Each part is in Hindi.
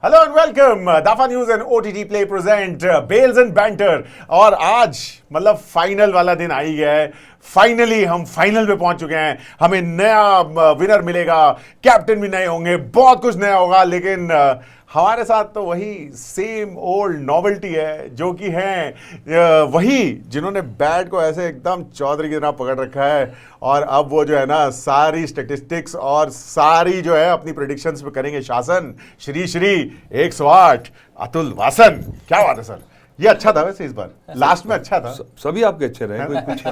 Hello and welcome Dafa news and OTT play present bells and banter. और आज मतलब फाइनल वाला दिन आ ही गया है। फाइनली हम फाइनल पे पहुंच चुके हैं। हमें नया विनर मिलेगा, कैप्टन भी नए होंगे, बहुत कुछ नया होगा। लेकिन हमारे साथ तो वही सेम ओल्ड नॉवेल्टी है, जो कि हैं वही जिन्होंने बैट को ऐसे एकदम चौधरी की तरह पकड़ रखा है। और अब वो जो है ना सारी स्टेटिस्टिक्स और सारी जो है अपनी प्रेडिक्शंस पे करेंगे शासन। श्री 108 अतुल वासन। क्या बात है सर, ये अच्छा था वैसे, इस बार लास्ट में अच्छा था। सभी आपके अच्छे रहे, कोई कुछ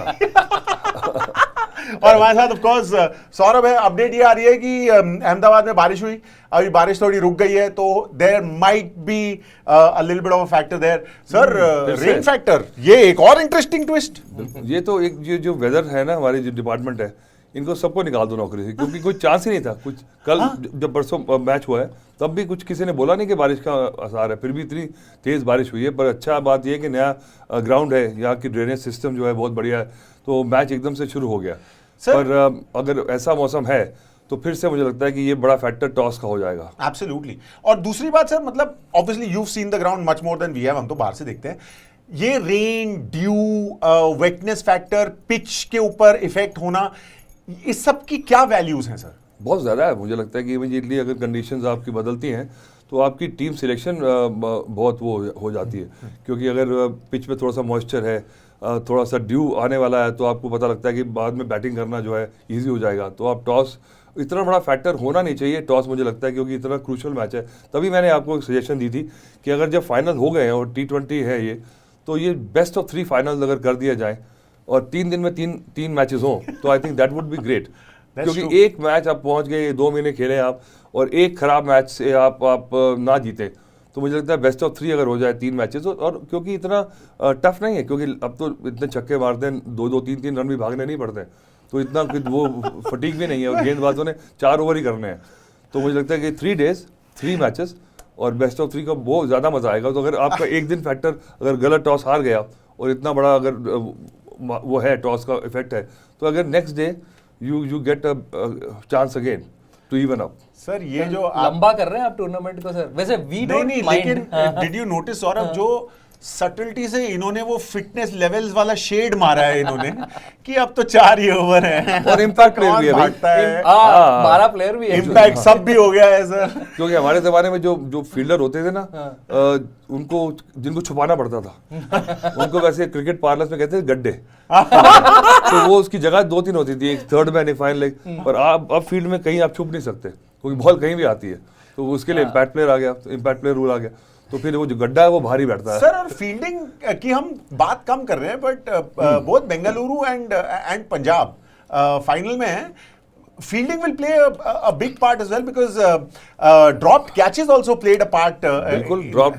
और हमारे साथ ऑफ कोर्स सौरभ है। अपडेट ये आ रही है कि अहमदाबाद में बारिश हुई, अभी बारिश थोड़ी रुक गई है, तो there might be a little bit of a factor there. Sir rain factor, ये एक और इंटरेस्टिंग ट्विस्ट। ये तो एक ये जो वेदर है ना, हमारी जो डिपार्टमेंट है, इनको सबको निकाल दो नौकरी से, क्योंकि कोई चांस ही नहीं था कुछ। कल जब परसों मैच हुआ है तब भी कुछ किसी ने बोला नहीं कि बारिश का आसार है, फिर भी इतनी तेज बारिश हुई है। पर अच्छा बात यह है कि नया ग्राउंड है, यहाँ की ड्रेनेज सिस्टम जो है बहुत बढ़िया है, तो मैच एकदम से शुरू हो गया। पर अगर ऐसा मौसम है तो फिर से मुझे लगता है कि ये बड़ा फैक्टर टॉस का हो जाएगा। एब्सोल्युटली। और दूसरी बात सर, मतलब obviously you seen the ground much more than we have, हम तो बाहर से देखते हैं। ये rain, dew, wetness factor, pitch के ऊपर इफेक्ट होना, इस सब की क्या वैल्यूज हैं सर? बहुत ज़्यादा है। मुझे लगता है कि इमीडिएटली अगर कंडीशंस आपकी बदलती हैं तो आपकी टीम सिलेक्शन बहुत वो हो जाती है, क्योंकि अगर पिच पे थोड़ा सा मॉइस्चर है, थोड़ा सा ड्यू आने वाला है, तो आपको पता लगता है कि बाद में बैटिंग करना जो है ईजी हो जाएगा। तो आप टॉस, इतना बड़ा फैक्टर होना नहीं चाहिए टॉस, मुझे लगता है, क्योंकि इतना क्रूशल मैच है। तभी मैंने आपको एक सजेशन दी थी कि अगर जब फाइनल हो गए हैं और T20 है ये, तो ये बेस्ट ऑफ 3 फाइनल अगर कर दिया जाए और 3 दिन में तीन मैचेस हों, तो I think that would be great. क्योंकि एक मैच आप पहुंच गए, 2 महीने खेले आप, और एक खराब मैच से आप ना जीते, तो मुझे लगता है बेस्ट ऑफ 3 अगर हो जाए 3 मैचेस। और क्योंकि इतना टफ नहीं है, क्योंकि अब तो इतने छक्के मारते हैं, 2-2, 3-3 रन भी भागने नहीं पड़ते, तो इतना वो फटीक भी नहीं है, और गेंदबाजों ने 4 ओवर ही करने हैं। तो मुझे लगता है कि 3 डेज 3 मैचेस और बेस्ट ऑफ 3 का बहुत ज़्यादा मज़ा आएगा। तो अगर आपका एक दिन फैक्टर, अगर गलत टॉस हार गया और इतना बड़ा अगर वो है टॉस का इफेक्ट है, तो अगर next day you get a chance again to even up। Sir ये जो लंबा कर रहे हैं आप टूर्नामेंट को सर, वैसे वी डोंट नहीं, लेकिन डिड यू नोटिस सौरभ, जो सटलिटी से इन्होंने वो फिटनेस लेवल्स वाला शेड मारा है इन्होंने कि अब तो 4 ही ओवर है और इम्पैक्ट प्लेयर भी है, 12 प्लेयर भी है, इम्पैक्ट सब भी हो गया है सर। क्योंकि हमारे जमाने में जो फील्डर होते थे ना, उनको जिनको छुपाना पड़ता था, उनको वैसे क्रिकेट पार्लर्स में कहते थे गड्ढे। तो वो उसकी जगह 2-3 होती थी, एक थर्ड मैन, एक फाइन लेग। पर अब फील्ड में कहीं आप छुप नहीं सकते, क्योंकि बॉल कहीं भी आती है, तो उसके लिए इम्पैक्ट प्लेयर आ गया, तो इम्पैक्ट प्लेयर रूल आ गया, तो फिर वो जो गड्ढा है वो भारी बैठता है। सर और फील्डिंग की हम बात कम कर रहे हैं, but both Bengaluru and Punjab final में है। Fielding will play a big part as well, because dropped catches also played a part. बिल्कुल, ड्रॉप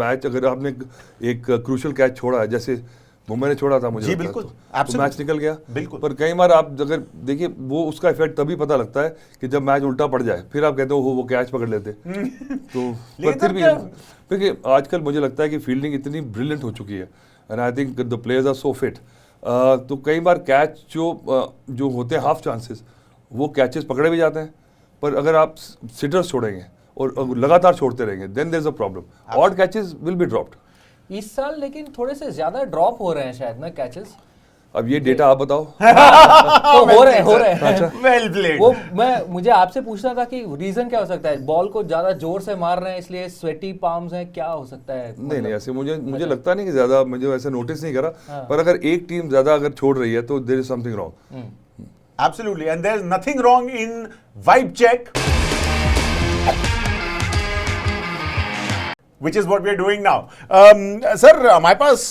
मैच, अगर आपने एक क्रूशियल कैच छोड़ा है, जैसे मुंबई ने छोड़ा था, मुझे जी लगता बिल्कुल, है, तो मैच निकल गया। बिल्कुल। पर कई बार आप अगर देखिए, वो उसका इफेक्ट तभी पता लगता है कि जब मैच उल्टा पड़ जाए, फिर आप कहते हो वो कैच पकड़ लेते। तो पर फिर भी, क्योंकि आजकल मुझे लगता है कि फील्डिंग इतनी ब्रिलियंट हो चुकी है, and I think the players are so fit, तो कई बार कैच जो होते हैं हाफ चांसेस, वो कैचेस पकड़े भी जाते हैं। पर अगर आप सिटर्स छोड़ेंगे और लगातार छोड़ते रहेंगे, then there is a problem, odd catches will be dropped. इस साल लेकिन थोड़े से ज्यादा ड्रॉप हो रहे हैं शायद ना कैचेस। अब ये डेटा आप बताओ। तो हो रहे हैं। Well played. वो मुझे आपसे पूछना था कि रीजन क्या हो सकता है, बॉल को ज्यादा जोर से मार रहे हैं इसलिए स्वेटी पाम्स हैं, क्या हो सकता है? नहीं, ऐसे मुझे लगता नहीं कि ज्यादा, मुझे वैसे नोटिस नहीं करा। पर अगर एक टीम ज्यादा अगर छोड़ रही है तो there is something wrong. Absolutely, and there is nothing wrong in vibe check, which is what we are doing now. Sir हमारे पास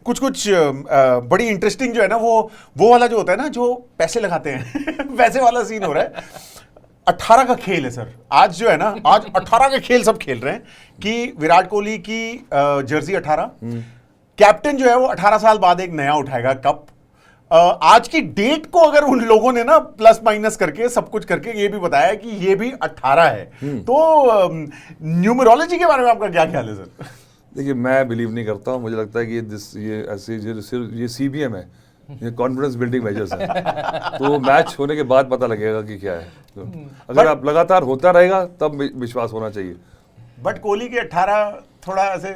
कुछ बड़ी इंटरेस्टिंग जो है ना, वो वाला जो होता है ना, जो पैसे लगाते हैं वैसे वाला सीन हो रहा है। 18 का खेल है सर आज, जो है ना, आज 18 का खेल सब खेल रहे हैं कि विराट कोहली की जर्सी 18, कैप्टन जो है वो 18 साल बाद एक नया उठाएगा कप। आज की डेट को अगर उन लोगों ने ना प्लस माइनस करके सब कुछ करके ये भी बताया कि ये भी 18 है, तो न्यूमरोलॉजी के बारे में आपका क्या ख्याल है सर? देखिए, मैं बिलीव नहीं करता हूँ। मुझे लगता है कि ये ऐसे ये CBM है, ये कॉन्फिडेंस बिल्डिंग मेजर्स हैं। तो मैच होने के बाद पता लगेगा कि क्या है। तो अगर आप लगातार होता रहेगा तब विश्वास होना चाहिए। बट कोहली के 18 थोड़ा ऐसे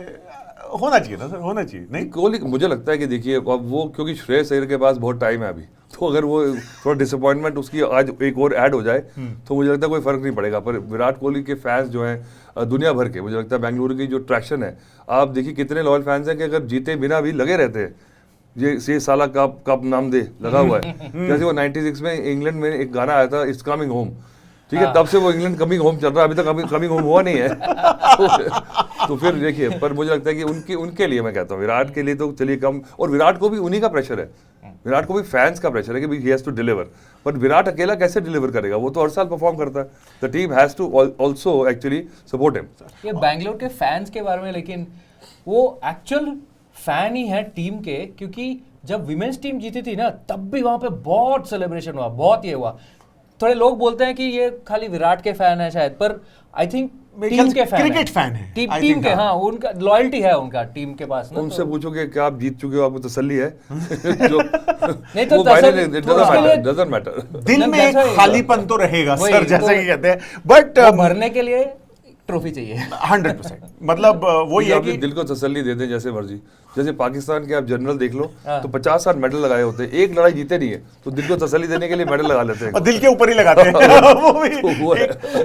होना चाहिए था सर, होना चाहिए नहीं? कोहली मुझे लगता है कि देखिए अब वो क्योंकि श्रेयस अय्यर के पास बहुत टाइम है अभी, तो अगर वो थोड़ा डिसअपॉइंटमेंट उसकी आज एक और ऐड हो जाए तो मुझे लगता है कोई फर्क नहीं पड़ेगा। पर विराट कोहली के फैंस जो हैं दुनिया भर के, मुझे लगता है बेंगलुरु की जो ट्रैक्शन है, आप देखिए कितने लॉयल फैंस हैं कि अगर जीते बिना भी लगे रहते हैं, ये साला कप नाम दे लगा हुआ है। जैसे वो 96 में इंग्लैंड में एक गाना आया था, इट्स कमिंग होम, ठीक है, तब से वो इंग्लैंड कमिंग होम चल रहा है, अभी तक कमिंग होम हुआ नहीं है। तो फिर देखिए, पर मुझे लगता है कि उनके लिए मैं कहता हूँ, विराट के लिए तो चलिए कम, और विराट को भी उन्हीं का प्रेशर है, विराट को भी फैंस का प्रेशर है कि he has to deliver. But Virat अकेला कैसे डिलीवर करेगा? वो तो हर साल परफॉर्म करता है। The team has to also actually support him. ये बैंगलोर के फैंस के बारे में, लेकिन वो एक्चुअल फैन ही है टीम के, क्योंकि जब विमेंस टीम जीती थी ना, तब भी वहां पे बहुत सेलिब्रेशन हुआ, बहुत ये हुआ। थोड़े लोग बोलते हैं कि ये खाली विराट के फैन है शायद, पर आई थिंक टीम के फैन, क्रिकेट फैन है टीम के, हाँ, उनका लॉयल्टी है उनका टीम के पास ना। उनसे पूछोगे कि आप जीत चुके हो, आपको तसल्ली है? जो नहीं तो डजंट मैटर, दिल में एक खालीपन तो रहेगा सर, जैसे कि कहते हैं, बट भरने के लिए ट्रॉफी चाहिए 100%। मतलब वो ये कि दिल को तसल्ली दे दें जैसे मर्जी। जैसे पाकिस्तान के आप जनरल देख लो तो 50 साल मेडल लगाए होते हैं, एक लड़ाई जीते नहीं है, तो दिल को तसल्ली देने के लिए मेडल लगा लेते हैं, और दिल के ऊपर ही लगाते हैं।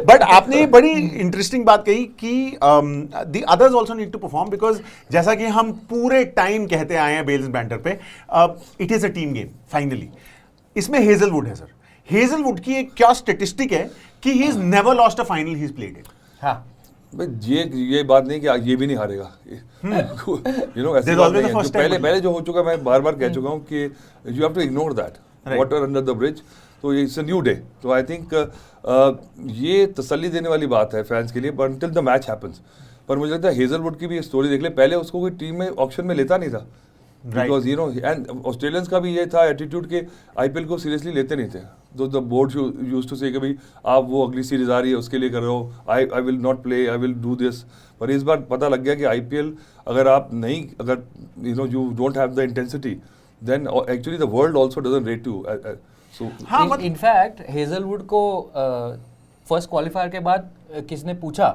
बट आपने बड़ी इंटरेस्टिंग बात कही कि the others also need to perform, because जैसा कि हम पूरे टाइम कहते आए हैं बेल्स एंड बैंटर पे, it is a team game finally. इसमें हेजलवुड है सर, हेजलवुड की एक क्या स्टेटिस्टिक है कि he is never lost a final he is played it. हाँ, ये बात नहीं कि ये भी नहीं हारेगा, यू नो, ऐसी बात नहीं है। जो पहले जो हो चुका, मैं बार बार कह चुका हूँ कि you have to ignore that, water under the bridge. तो इट्स अ न्यू डे, तो आई थिंक ये तसल्ली देने वाली बात है फैंस के लिए, but until the match happens. पर मुझे लगता है हेजलवुड की भी स्टोरी देख ले, पहले उसको कोई टीम में ऑक्शन में लेता नहीं था, because you know, and Australians का भी ये था एटीट्यूड के आईपीएल को सीरियसली लेते नहीं थे। तो द बोर्ड यूज्ड टू से कि भाई आप वो अगली सीरीज आ रही है उसके लिए कर रहे हो, I will not play, I will do this. पर इस बार पता लग गया कि आईपीएल अगर आप नहीं, अगर you know you don't have the intensity, then actually the world also doesn't rate you. So in fact Hazlewood को फर्स्ट क्वालिफायर के बाद किसने पूछा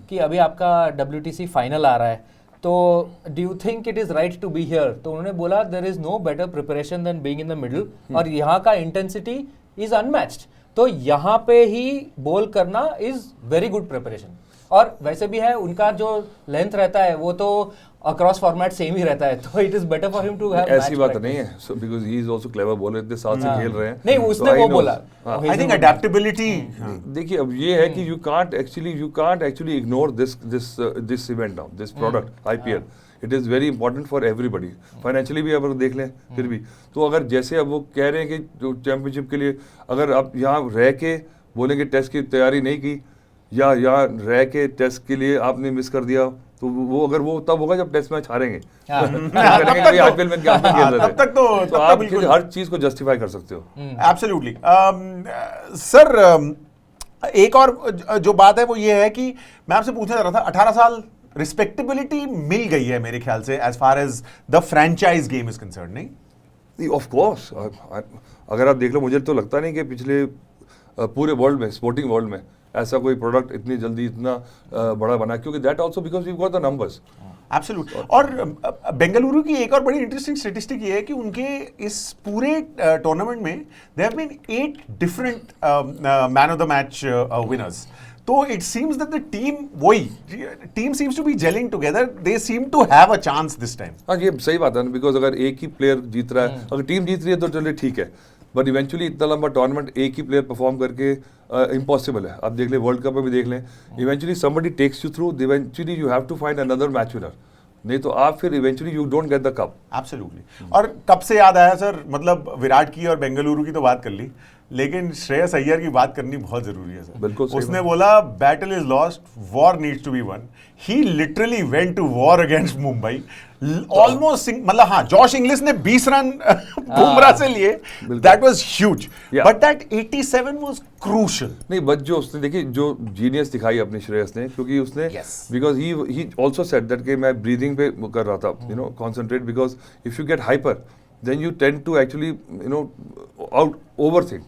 कि अभी आपका WTC फाइनल आ रहा है, तो do you think it is right to be here? तो उन्होंने बोला there is no better preparation than being in the middle, और यहाँ का इंटेंसिटी इज अनमैच्ड। तो यहाँ पे ही बॉल करना इज वेरी गुड प्रिपरेशन। और वैसे भी है, उनका जो लेंथ रहता है वो तो अक्रॉस फॉर्मेट सेम ही रहता है, तो it is better for him to have. ऐसी बात नहीं है, so because he is also clever bowler, इतने साल से खेल रहे हैं। नहीं, उसने वो बोला, आई थिंक अडैप्टेबिलिटी। देखिए अब ये है कि you can't actually ignore this event now, this product IPL. It is very important for everybody, financially भी अगर देख लें फिर भी। तो अगर जैसे अब वो कह रहे हैं कि जो चैंपियनशिप के लिए अगर आप यहाँ रह के बोलेंगे टेस्ट की तैयारी नहीं की, या यहाँ रह के टेस्ट के लिए आपने मिस कर दिया, तो वो अगर वो तब होगा जब टेस्ट मैच हारेंगे। आईपीएल में क्या खेल रहे थे, तब तक तो आप हर चीज को जस्टिफाई कर सकते हो। एब्सोल्युटली। सर एक और जो बात है वो ये है कि मैं आपसे पूछना चाह रहा था, 18 साल रिस्पेक्टेबिलिटी मिल गई है मेरे ख्याल से as far as the franchise game is concerned, नहीं? ऑफ कोर्स, अगर आप देख लो, मुझे तो लगता नहीं कि पिछले पूरे वर्ल्ड में, स्पोर्टिंग वर्ल्ड में ऐसा कोई प्रोडक्ट इतनी जल्दी इतना बड़ा बना, क्योंकि that also because we got the numbers. Absolutely. और बेंगलुरु की एक और बड़ी इंटरेस्टिंग स्टैटिस्टिक ये है कि उनके इस पूरे टूर्नामेंट में there have been 8 different man of the match winners. तो it seems that the team seems to be gelling together, they seem to have a chance this time. हाँ, ये सही बात है, बिकॉज अगर एक ही प्लेयर जीत रहा है, अगर टीम जीत रही है तो चलिए ठीक है, बट इवेंचुअली इतना लंबा टूर्नामेंट एक ही प्लेयर परफॉर्म करके इम्पॉसिबल है। आप देख लें, वर्ल्ड कप में भी देख लें, eventually somebody takes you through, eventually you have to find another match winner, नहीं तो आप फिर eventually you don't get the cup. Absolutely. और कब से याद आया सर, मतलब विराट की और बेंगलुरु की तो बात कर ली, लेकिन श्रेयस अय्यर की बात करनी बहुत जरूरी है सर। बिल्कुल सही उसने बोला battle is lost, war needs to be won. He literally went to war against Mumbai almost. मतलब हाँ, जॉश इंग्लिश ने 20 रन बुमराह से लिए, that was huge, but that 87 was crucial. नहीं, बट जो उसने देखिए जो जीनियस दिखाई अपनी श्रेयस ने, क्योंकि उसने because he also said that कि मैं ब्रीदिंग पे कर रहा था, you know, concentrate, because if you get hyper then you tend to actually you know out overthink.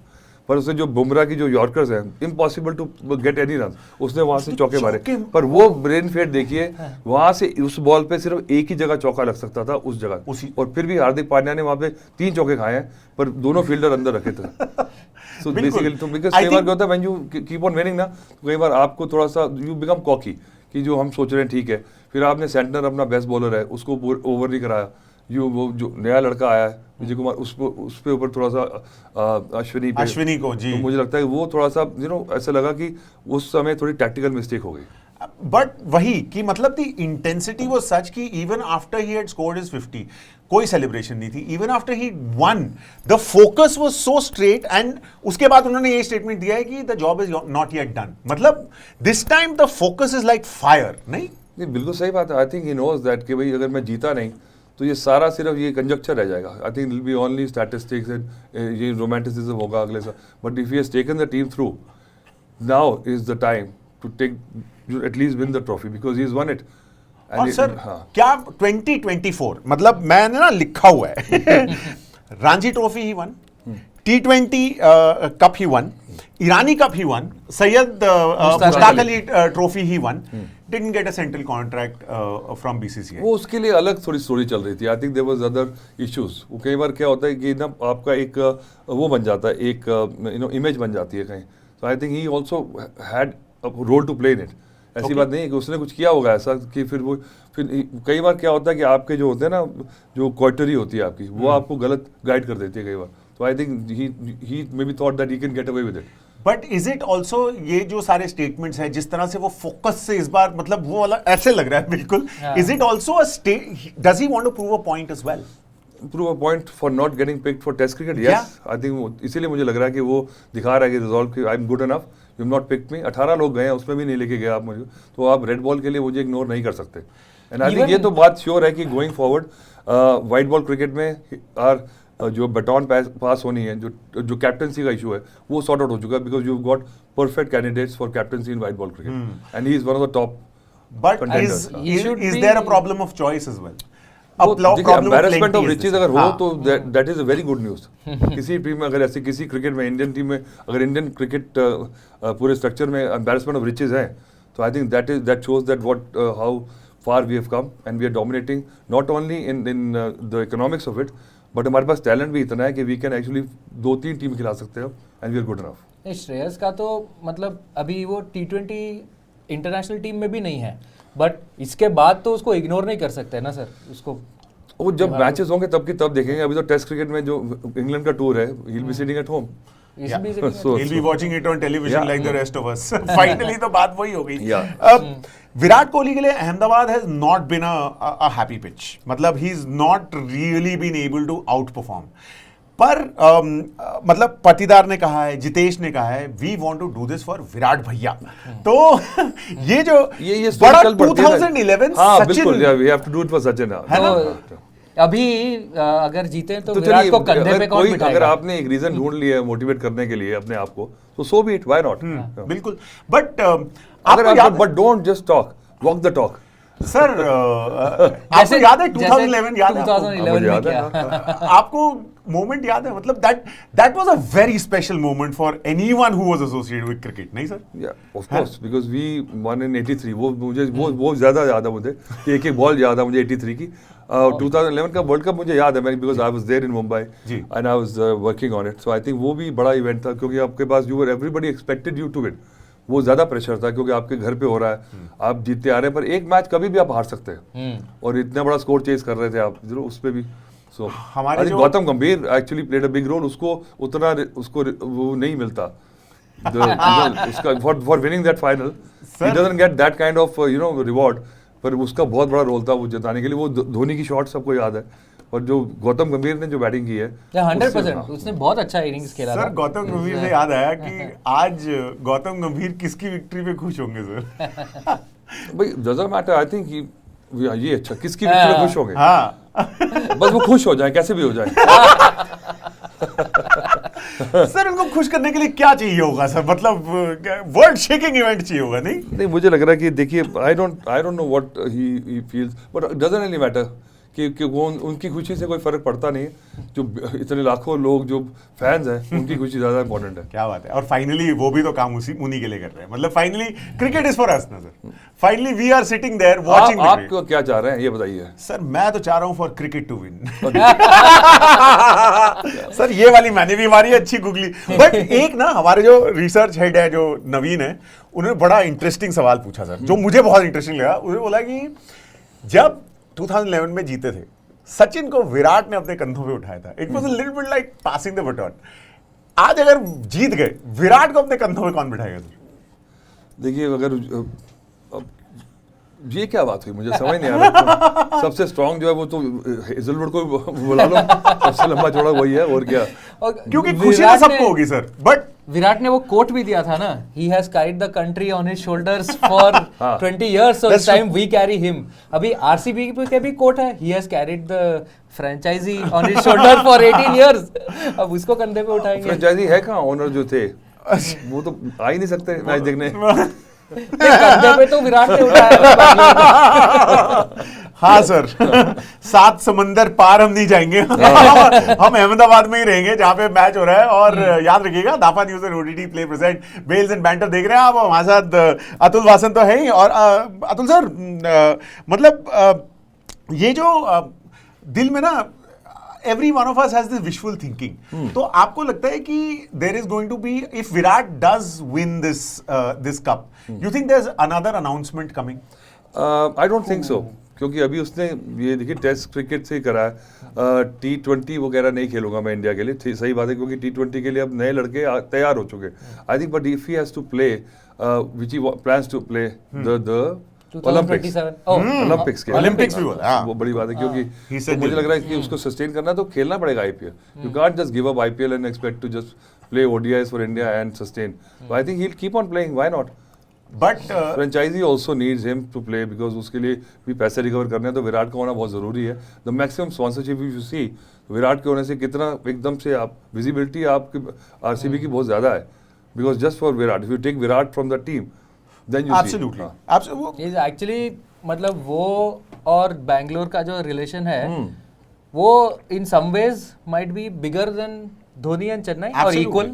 पर उसने जो बुमराह की जो यॉर्कर्स हैं, impossible to get any run, उसने वहां से चौके मारे। पर वो ब्रेन फेट देखिए, वहां से उस बॉल पे सिर्फ एक ही जगह चौका लग सकता था, उस जगह, और फिर भी हार्दिक पांड्या ने वहां पे 3 चौके खाए हैं, पर दोनों फील्डर अंदर रखे थे। सो बेसिकली तो बिकॉज कई बार क्या होता है when you keep on winning ना, तो कई बार आपको थोड़ा सा यू बिकम कॉकी कि जो हम सोच रहे हैं ठीक है, फिर आपने सेंटर अपना बेस्ट बॉलर है उसको ओवर नहीं कराया, वो जो नया लड़का आया है विजय कुमार, उस पे ऊपर थोड़ा सा अश्विनी को जी, तो मुझे लगता है वो थोड़ा सा ऐसा लगा कि उस समय थोड़ी टैक्टिकल मिस्टेक हो गई। बट वही कि मतलब दी इंटेंसिटी वाज सच कि even after he had scored his 50 कोई सेलिब्रेशन नहीं थी, even after he won the focus was so straight, and उसके बाद उन्होंने ये स्टेटमेंट दिया है कि the job is not yet done, मतलब this time the focus is like fire. नहीं बिल्कुल सही बात है। I think he knows that कि भाई अगर मैं जीता नहीं तो ये सारा सिर्फ ये कंजक्चर रह जाएगा। I think will be only statistics and ये रोमांटिसिज्म होगा अगले साल, but if he has taken the team through, now is the time to take at least win the trophy because he's won it. और सर क्या 2024 मतलब मैंने ना लिखा हुआ है Ranchi trophy he one, T20 cup he one, Irani cup he one, Syed Mushtaq Ali trophy he one, didn't get a central contract from BCCI। वो उसके लिए अलग थोड़ी स्टोरी चल रही थी। I think there was other issues. वो कई बार क्या होता है कि ना आपका एक वो बन जाता है, एक इमेज बन जाती है कहीं। So I think he also had a role to play in it। ऐसी बात नहीं है कि उसने कुछ किया होगा ऐसा कि फिर कई बार क्या होता है कि आपके जो होते हैं ना, जो क्वार्टरी होती है आपकी, वो आपको गलत गाइड कर देती है कई बार। तो I think he may be thought that he can get away with it. But is it also ये जो सारे स्टेटमेंट्स हैं, जिस तरह से वो फोकस से इस बार मतलब वो वाला ऐसे लग रहा है बिल्कुल, is it also a does he want to prove a point as well? Prove a point for not getting picked for test cricket? Yes, I think इसीलिए मुझे लग रहा है कि वो दिखा रहा है कि रिजॉल्व कि I am good enough, you have not picked me. 18 लोग गए हैं, उसमें भी नहीं लेके गए आप मुझे, तो आप रेड बॉल के लिए मुझे इग्नोर नहीं कर सकते। एंड आई थिंक ये तो बात श्योर है कि going forward white ball cricket में आर जो बटॉन पास होनी है, जो कैप्टनसी का इशू है, वो सॉर्ट आउट हो चुका है because you got perfect candidates for captaincy in white ball cricket and he is one of the top. But is there a problem of choice as well? Embarrassment of riches अगर हो तो that is a very good news. किसी टीम में अगर ऐसे किसी क्रिकेट में, इंडियन टीम में अगर इंडियन क्रिकेट पूरे स्ट्रक्चर में एम्बैरेसमेंट ऑफ रिचेस है, तो I think that shows that what how far we have come and we are dominating not only in the economics of it, but हमारे पास टैलेंट भी इतना है कि वी कैन एक्चुअली 2-3 टीम खिला सकते हैं and we are good enough. Shreyas का तो मतलब अभी वो T20 इंटरनेशनल टीम में भी नहीं है, बट इसके बाद तो उसको इग्नोर नहीं कर सकते ना सर उसको। वो जब मैचेस होंगे तब की तब देखेंगे। अभी तो टेस्ट क्रिकेट में जो इंग्लैंड का टूर है, ही will be sitting at home, he'll be watching it on television like the rest of us। Finally तो बात वही हो गई। विराट कोहली के लिए Ahmedabad has not been a happy pitch, मतलब he's not really been able to outperform। पर मतलब पतिदार ने कहा है, जितेश ने कहा है, we want to do this for Virat भैया। तो ये जो बड़ा 2011 Sachin, we have to do it for Sachin है ना। अभी अगर जीते तो विराट को कंधे पे कौन बिठाएगा? अगर आपने एक रीजन ढूंढ लिया मोटिवेट करने के लिए अपने आप को, तो सो बी इट, व्हाई नॉट। बिल्कुल, but but don't just talk, walk the talk. Sir आपको याद है 2011 याद है? 2011 में क्या आपको मोमेंट याद है? मतलब that was a very special moment for anyone who was associated with cricket, नहीं सर? या of course, because we won in 83। वो मुझे वो ज्यादा याद है मुझे, एक बॉल याद है मुझे 83 की। 2011 का वर्ल्ड कप मुझे याद है, because I was there in Mumbai and I was working on it. So I think वो भी बड़ा इवेंट था, क्योंकि आपके पास you were everybody expected you to win. वो ज्यादा प्रेशर था क्योंकि आपके घर पे हो रहा है, आप जीतते आ रहे हैं, पर एक मैच कभी भी आप हार सकते हैं, और इतना बड़ा स्कोर चेज कर रहे थे आप जरूर उस पे भी। सो हमारे Gautam Gambhir actually played a big role. उसको उतना उसको वो नहीं मिलता उसका for winning that final, he doesn't get that kind of reward, पर उसका बहुत बड़ा रोल था वो जिताने के लिए। वो धोनी की शॉट सबको याद है, और जो गौतम गंभीर ने जो बैटिंग की है 100% उसने बहुत अच्छा इनिंग्स खेला था। सर गौतम गंभीर से याद आया कि आज गौतम गंभीर किसकी विक्ट्री पे खुश होंगे सर? भाई डजंट मैटर, आई थिंक ये अच्छा किसकी विक्ट्री पे खुश होंगे, बस वो खुश हो जाए कैसे भी हो जाए। सर उनको खुश करने के लिए क्या चाहिए होगा सर? मतलब वर्ल्ड शेकिंग इवेंट चाहिए होगा? नहीं मुझे लग रहा है कि देखिए, I don't know what he feels, but doesn't really matter कि वो उनकी खुशी से कोई फर्क पड़ता नहीं है, जो इतने लाखों लोग जो फैंस हैं उनकी खुशी ज़्यादा इंपॉर्टेंट है। क्या बात है। और फाइनली वो भी तो काम उन्हीं के लिए कर रहे हैं, मतलब finally cricket is for us ना sir, finally we are sitting there watching. आप क्या चाह रहे हैं ये बताइए सर। मैं तो चाह रहा हूं for cricket to win. Sir ये वाली मैंने भी हमारी अच्छी गुगली। बट एक ना हमारे जो रिसर्च हेड है जो नवीन है, उन्होंने बड़ा इंटरेस्टिंग सवाल पूछा सर, जो मुझे बहुत इंटरेस्टिंग लगा। उन्होंने बोला कि जब 2011 में जीते थे, सचिन को विराट ने अपने कंधों पे उठाया था। It was a little bit like passing the button. आज अगर जीत गए, विराट को अपने कंधों पे कौन बिठाएगा सर? देखिए, अगर ये क्या बात हुई, मुझे समझ नहीं आ रहा। सबसे स्ट्रांग जो है वो तो हेजलवुड को बुला लो, सबसे लंबा चौड़ा वही है, और क्या। क्योंकि खुशी तो सबको होगी सर, बट विराट ने वो कोट भी दिया था ना, he has carried the country on his shoulders for 20 years, so it's time we carry him. अभी RCB के भी कोट है, he has carried the franchisee on his shoulder for 18 years. अब उसको कंधे पे उठाएंगे। फ्रेंचाइजी है कहाँ, ओनर जो थे वो तो आ ही नहीं सकते मैच देखने। कंधे पे तो विराट ने उठाया। हाँ सर, 7 समंदर पार हम नहीं जाएंगे। हम अहमदाबाद में ही रहेंगे जहां पे मैच हो रहा है। और याद रखिएगा, Dafa news and OTT play present bells and banter देख रहे हैं आप। हमारे साथ अतुल वासन तो है ही। और अतुल सर, मतलब ये जो दिल में ना, every one of us has this wishful thinking. तो आपको लगता है कि there is going to be, if Virat does win this cup, you think there's another announcement coming? I don't think so, क्योंकि अभी उसने ये देखिए टेस्ट क्रिकेट से ही करा है। T20 वगैरह नहीं खेलूंगा मैं इंडिया के लिए, सही बात है, क्योंकि T20 के लिए अब नए लड़के तैयार हो चुके। I think but if he has to play which he plans to play the Olympics के ओलंपिक्स भी बोला, हाँ। वो बड़ी बात है, क्योंकि He तो said मुझे it. लग रहा है कि उसको सस्टेन करना है तो खेलना पड़ेगा IPL. You can't just give up IPL and expect to just play ODIs for India and sustain. So I think he will keep on playing, why not. But franchisee also needs him to play, because उसके लिए भी पैसे रिकवर करने हैं, तो विराट का होना बहुत जरूरी है। The maximum sponsorship you see, Virat के होने से कितना एकदम से आप विजिबिलिटी आपकी आरसीबी की बहुत ज्यादा है, because just for Virat, if you take Virat from the team then you absolutely is actually, मतलब वो और बैंगलोर का जो रिलेशन है वो in some ways might be bigger than Dhoni and Chennai और इक्वल।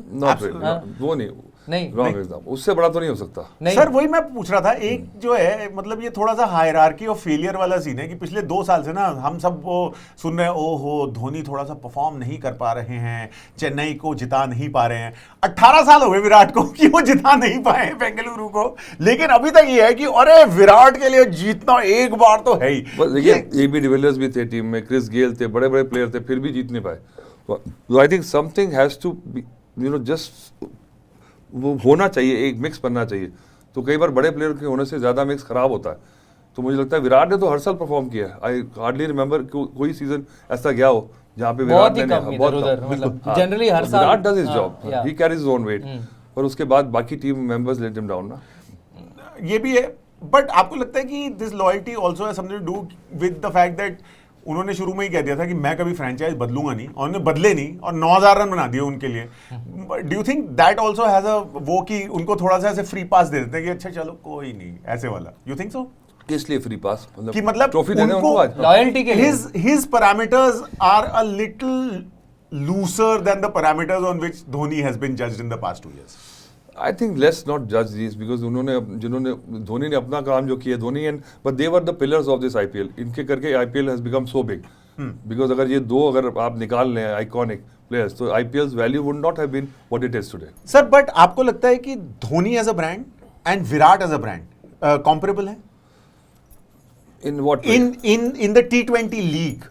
वो नहीं रॉन्ग एकदम, उससे बड़ा तो नहीं हो सकता। सर वही मैं पूछ रहा था, एक जो है मतलब ये थोड़ा सा हायरार्की और फेलियर वाला सीन है कि पिछले 2 साल से ना हम सब वो सुन रहे हैं, ओहो धोनी थोड़ा सा परफॉर्म नहीं कर पा रहे हैं, चेन्नई को जिता नहीं पा रहे हैं। 18 साल हो गए विराट को कि वो जिता नहीं पाए बेंगलुरु को, लेकिन अभी तक ये है कि अरे विराट के लिए जीतना एक बार तो है ही। देखिए एबी डिविलियर्स भी थे टीम में, क्रिस गेल थे, बड़े बड़े प्लेयर थे, फिर भी जीत नहीं पाए। तो I think something has to just वो होना चाहिए, एक मिक्स बनना चाहिए। तो कई बार बड़े प्लेयर के होने से ज़्यादा मिक्स खराब होता है। तो मुझे लगता है विराट ने तो हर साल परफॉर्म किया है। आई हार्डली रिमेंबर कोई सीजन ऐसा गया हो जहाँ पे विराट ने जनरली हर साल Virat does his job, he carries his own weight, और उसके बाद बाकी team members let him down ना। ये भी है, बट आपको लगता है कि this loyalty also has something to do with the fact that उन्होंने शुरू में ही कह दिया था कि मैं कभी फ्रेंचाइज बदलूंगा नहीं, और उन्होंने बदले नहीं और 9000 रन बना दिए उनके लिए। Do you think that also has a वो कि उनको थोड़ा सा ऐसे फ्री पास दे देते हैं कि अच्छा चलो कोई नहीं, ऐसे वाला? You think so? किस लिए फ्री पास? कि मतलब ट्रॉफी देने उनको आज लॉयल्टी के लिए his parameters are a little looser than the parameters on which Dhoni has been judged in the past 2 years. I think let's not judge these because जिन्होंने धोनी ने अपना काम जो किया, Dhoni and but they were the pillars of this IPL, इनके करके IPL has become so big. Because अगर ये दो अगर आप निकाल लें आइकॉनिक प्लेयर्स, तो IPL's value would not have been what it is today. Sir but आपको लगता है कि Dhoni as a brand and Virat as a brand comparable है? In what? In the T20 league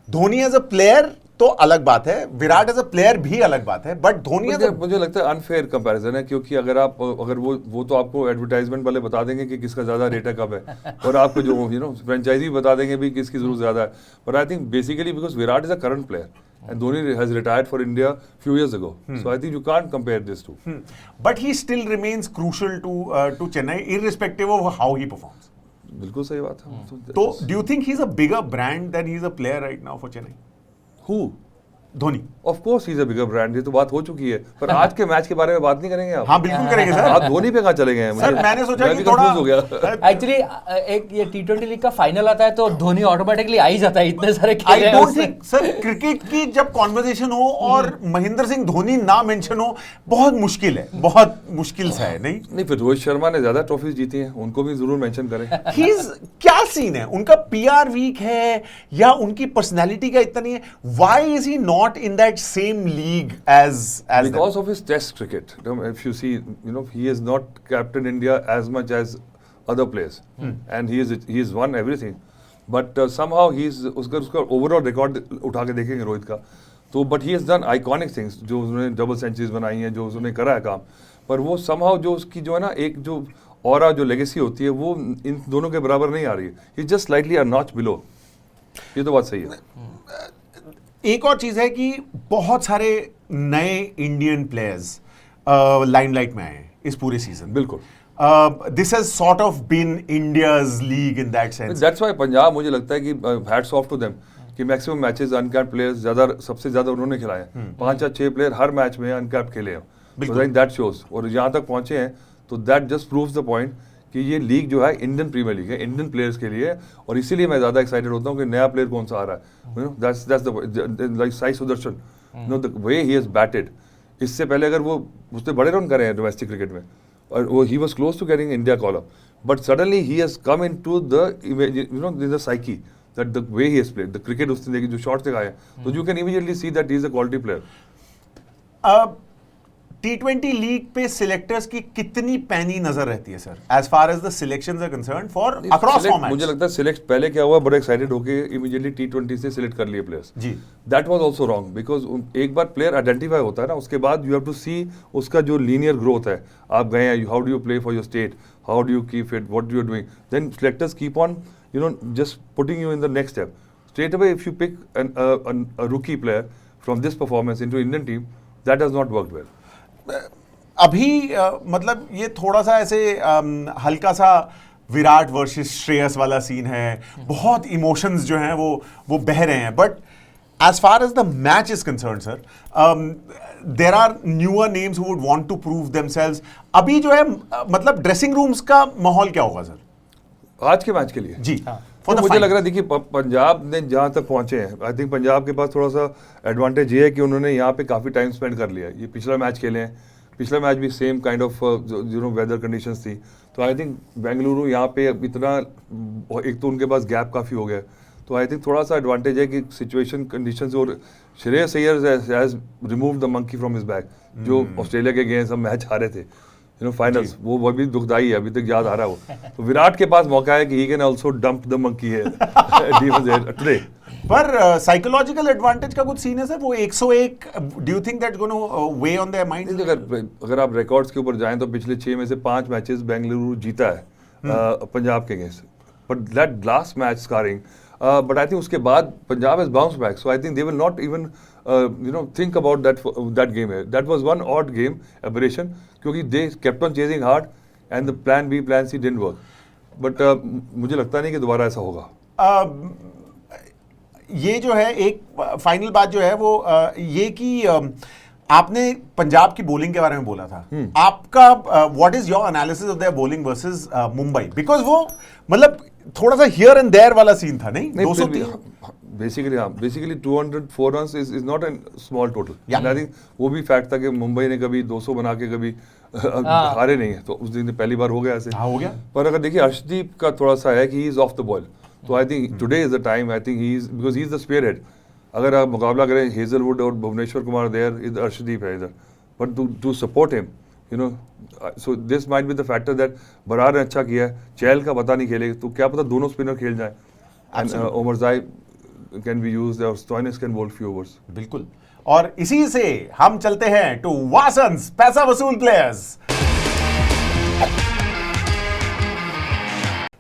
Dhoni as a player तो अलग बात है, विराट एज अ प्लेयर भी अलग बात है, बट धोनी मुझे लगता है अनफेयर कंपैरिजन है, क्योंकि अगर वो तो आपको एडवर्टाइजमेंट वाले बता देंगे कि किसका ज्यादा रेट है कब है, और आपको जो फ्रेंचाइजी बता देंगे भी किसकी जरूरत ज्यादा है। But I think basically because Virat is a current player and Dhoni has retired for India few years ago, so I think you can't compare this two. But he still remains crucial to Chennai irrespective of how he performs. बिल्कुल सही बात है। तो do you think he's a bigger brand than he's a player right now for Chennai? Who? Dhoni. Of course he is a bigger brand, ये तो बात हो चुकी है, पर आज के मैच के बारे में बात नहीं करेंगे आप? हाँ बिल्कुल करेंगे सर। आप धोनी पे कहाँ चले गए हैं? सर मैंने सोचा मैं कि भी थोड़ा confused हो गया। एक्चुअली एक ये T20 लीग का फाइनल आता है तो धोनी ऑटोमेटिकली आ ही जाता है, इतने सारे आई खेल हैं डोंट उसमें। थिंक सर क्रिकेट की जब कॉन्वर्सेशन हो और महेंद्र सिंह धोनी ना मेंशन हो, बहुत मुश्किल है, बहुत मुश्किल सा है। नहीं फिर रोहित शर्मा ने ज्यादा ट्रॉफीज जीती हैं, उनको भी जरूर मेंशन करें। क्या सीन है उनका? पीआर वीक है या उनकी पर्सनालिटी का इतना नहीं है? Why is he not in that same league as Because of his test cricket, if you see, he has not captained India as much as other players, and he has won everything. But somehow उसका overall record उठा के देखेंगे रोहित का, तो but he has done iconic things, जो उसने डबल सेंचुरीज बनाई हैं, जो उसने करा है काम, पर वो somehow जो उसकी जो है ना एक जो ऑरा जो लेगेसी होती है वो इन दोनों के बराबर नहीं आ रही है। He is just slightly a notch below. ये तो बात सही है। एक और चीज है कि बहुत सारे नए इंडियन प्लेयर्स लाइमलाइट में आए हैं इस पूरे सीजन। बिल्कुल। This has sort of been India's league in that sense. That's why Punjab, मुझे लगता है कि हैट्स ऑफ टू देम कि मैक्सिमम मैचेस अनकैप्ड प्लेयर्स सबसे ज्यादा उन्होंने खिलाए हैं। 5 या 6 प्लेयर हर मैच में अनकैप्ड खेले हैं, दैट शोज, और यहाँ तक पहुंचे हैं, तो that just proves the point कि ये लीग जो है इंडियन प्रीमियर लीग है, इंडियन प्लेयर्स के लिए, और इसीलिए मैं ज्यादा एक्साइटेड होता हूँ कि नया प्लेयर कौन सा आ रहा है। That's the like Sai Sudarshan, the way he has batted. इससे पहले अगर वो उसने बड़े रन करे हैं डोमेस्टिक क्रिकेट में, और वो he was close to getting India call up, but suddenly he has come into the in the psyche that the way he has played the cricket, उसने देखी जो शॉट्स दिखाए हैं, तो you can immediately see that he is a quality player. T20 league पे सिलेक्टर्स की कितनी पैनी नजर रहती है sir, as far as the selections are concerned for across formats? मुझे लगता है सिलेक्ट पहले क्या हुआ, बड़े एक्साइटेड होके इमीडिएटली T20 से सिलेक्ट कर लिए प्लेयर्स जी। That was also wrong, because एक बार प्लेयर आइडेंटिफाई होता है ना, उसके बाद यू हैव टू सी उसका जो लीनियर ग्रोथ है। आप गए हैं, how do you play for your state, how do you keep it, what do you doing, then selectors keep on just putting you in the next step. Straight away if you pick a rookie player from this performance into Indian team, that has not worked well. अभी मतलब ये थोड़ा सा ऐसे हल्का सा विराट वर्सेस श्रेयस वाला सीन है, बहुत इमोशंस जो हैं वो बह रहे हैं, but as far as the match is concern sir, there are newer names who would want to prove themselves. अभी जो है मतलब ड्रेसिंग रूम्स का माहौल क्या होगा सर आज के मैच के लिए? जी तो मुझे लग रहा है, देखिए पंजाब ने जहाँ तक पहुंचे हैं, आई थिंक पंजाब के पास थोड़ा सा एडवांटेज ये है कि उन्होंने यहाँ पे काफ़ी टाइम स्पेंड कर लिया है। ये पिछला मैच खेले हैं, पिछला मैच भी same kind of weather conditions थी, तो आई थिंक बेंगलुरु यहाँ पे इतना, एक तो उनके पास गैप काफ़ी हो गया, तो आई थिंक थोड़ा सा एडवांटेज है कि सिचुएशन कंडीशंस, और Shreyas Iyer has remove the monkey from his bag, जो ऑस्ट्रेलिया के अगेंस्ट हम मैच हारे थे फाइनल्स, वो भी दुखदाई है, अभी तक याद आ रहा है वो। तो विराट के पास मौका है कि he can also dump the monkey है टुडे। पर साइकोलॉजिकल एडवांटेज का कुछ सीन है सर, वो 101, do you think that gonna way on their mind? अगर आप रिकॉर्ड्स के ऊपर जाएं तो पिछले 6 में से 5 मैचेस बेंगलुरु जीता है पंजाब के against, but that last match scarring, but I think उसके बाद Punjab has bounce back, so I think they will not even think about that game. That was one odd game, aberration, क्योंकि they kept on chasing hard and the plan B, plan C didn't work. But मुझे लगता नहीं कि दोबारा ऐसा होगा। ये जो है एक फाइनल बात जो है वो ये कि आपने पंजाब की बॉलिंग के बारे में बोला था, आपका what is your analysis of their bowling versus Mumbai? Because वो मतलब थोड़ा सा हियर एंड देयर वाला सीन था, नहीं? 203 basically 204 runs is not an small total. I think वो भी फैक्ट था कि मुंबई ने कभी 200 बना के कभी हारे नहीं है, तो उस दिन पहली बार हो गया ऐसे। हो गया। पर अगर देखिए अर्शदीप का थोड़ा सा है कि he is off the ball, तो I think today is the time, I think he is, because he is the spearhead. अगर आप मुकाबला करें हेजलवुड और भुवनेश्वर कुमार, देयर इज अर्शदीप है इधर, but to support him, so this might be the factor that Brar ने अच्छा किया है, चहल का पता नहीं खेलेगा, तो क्या पता दोनों स्पिनर खेल जाए, and Omarzai can be used और Stoinis can bowl few overs. बिल्कुल, और इसी से हम चलते हैं टू वासंस पैसा वसूल प्लेयर्स।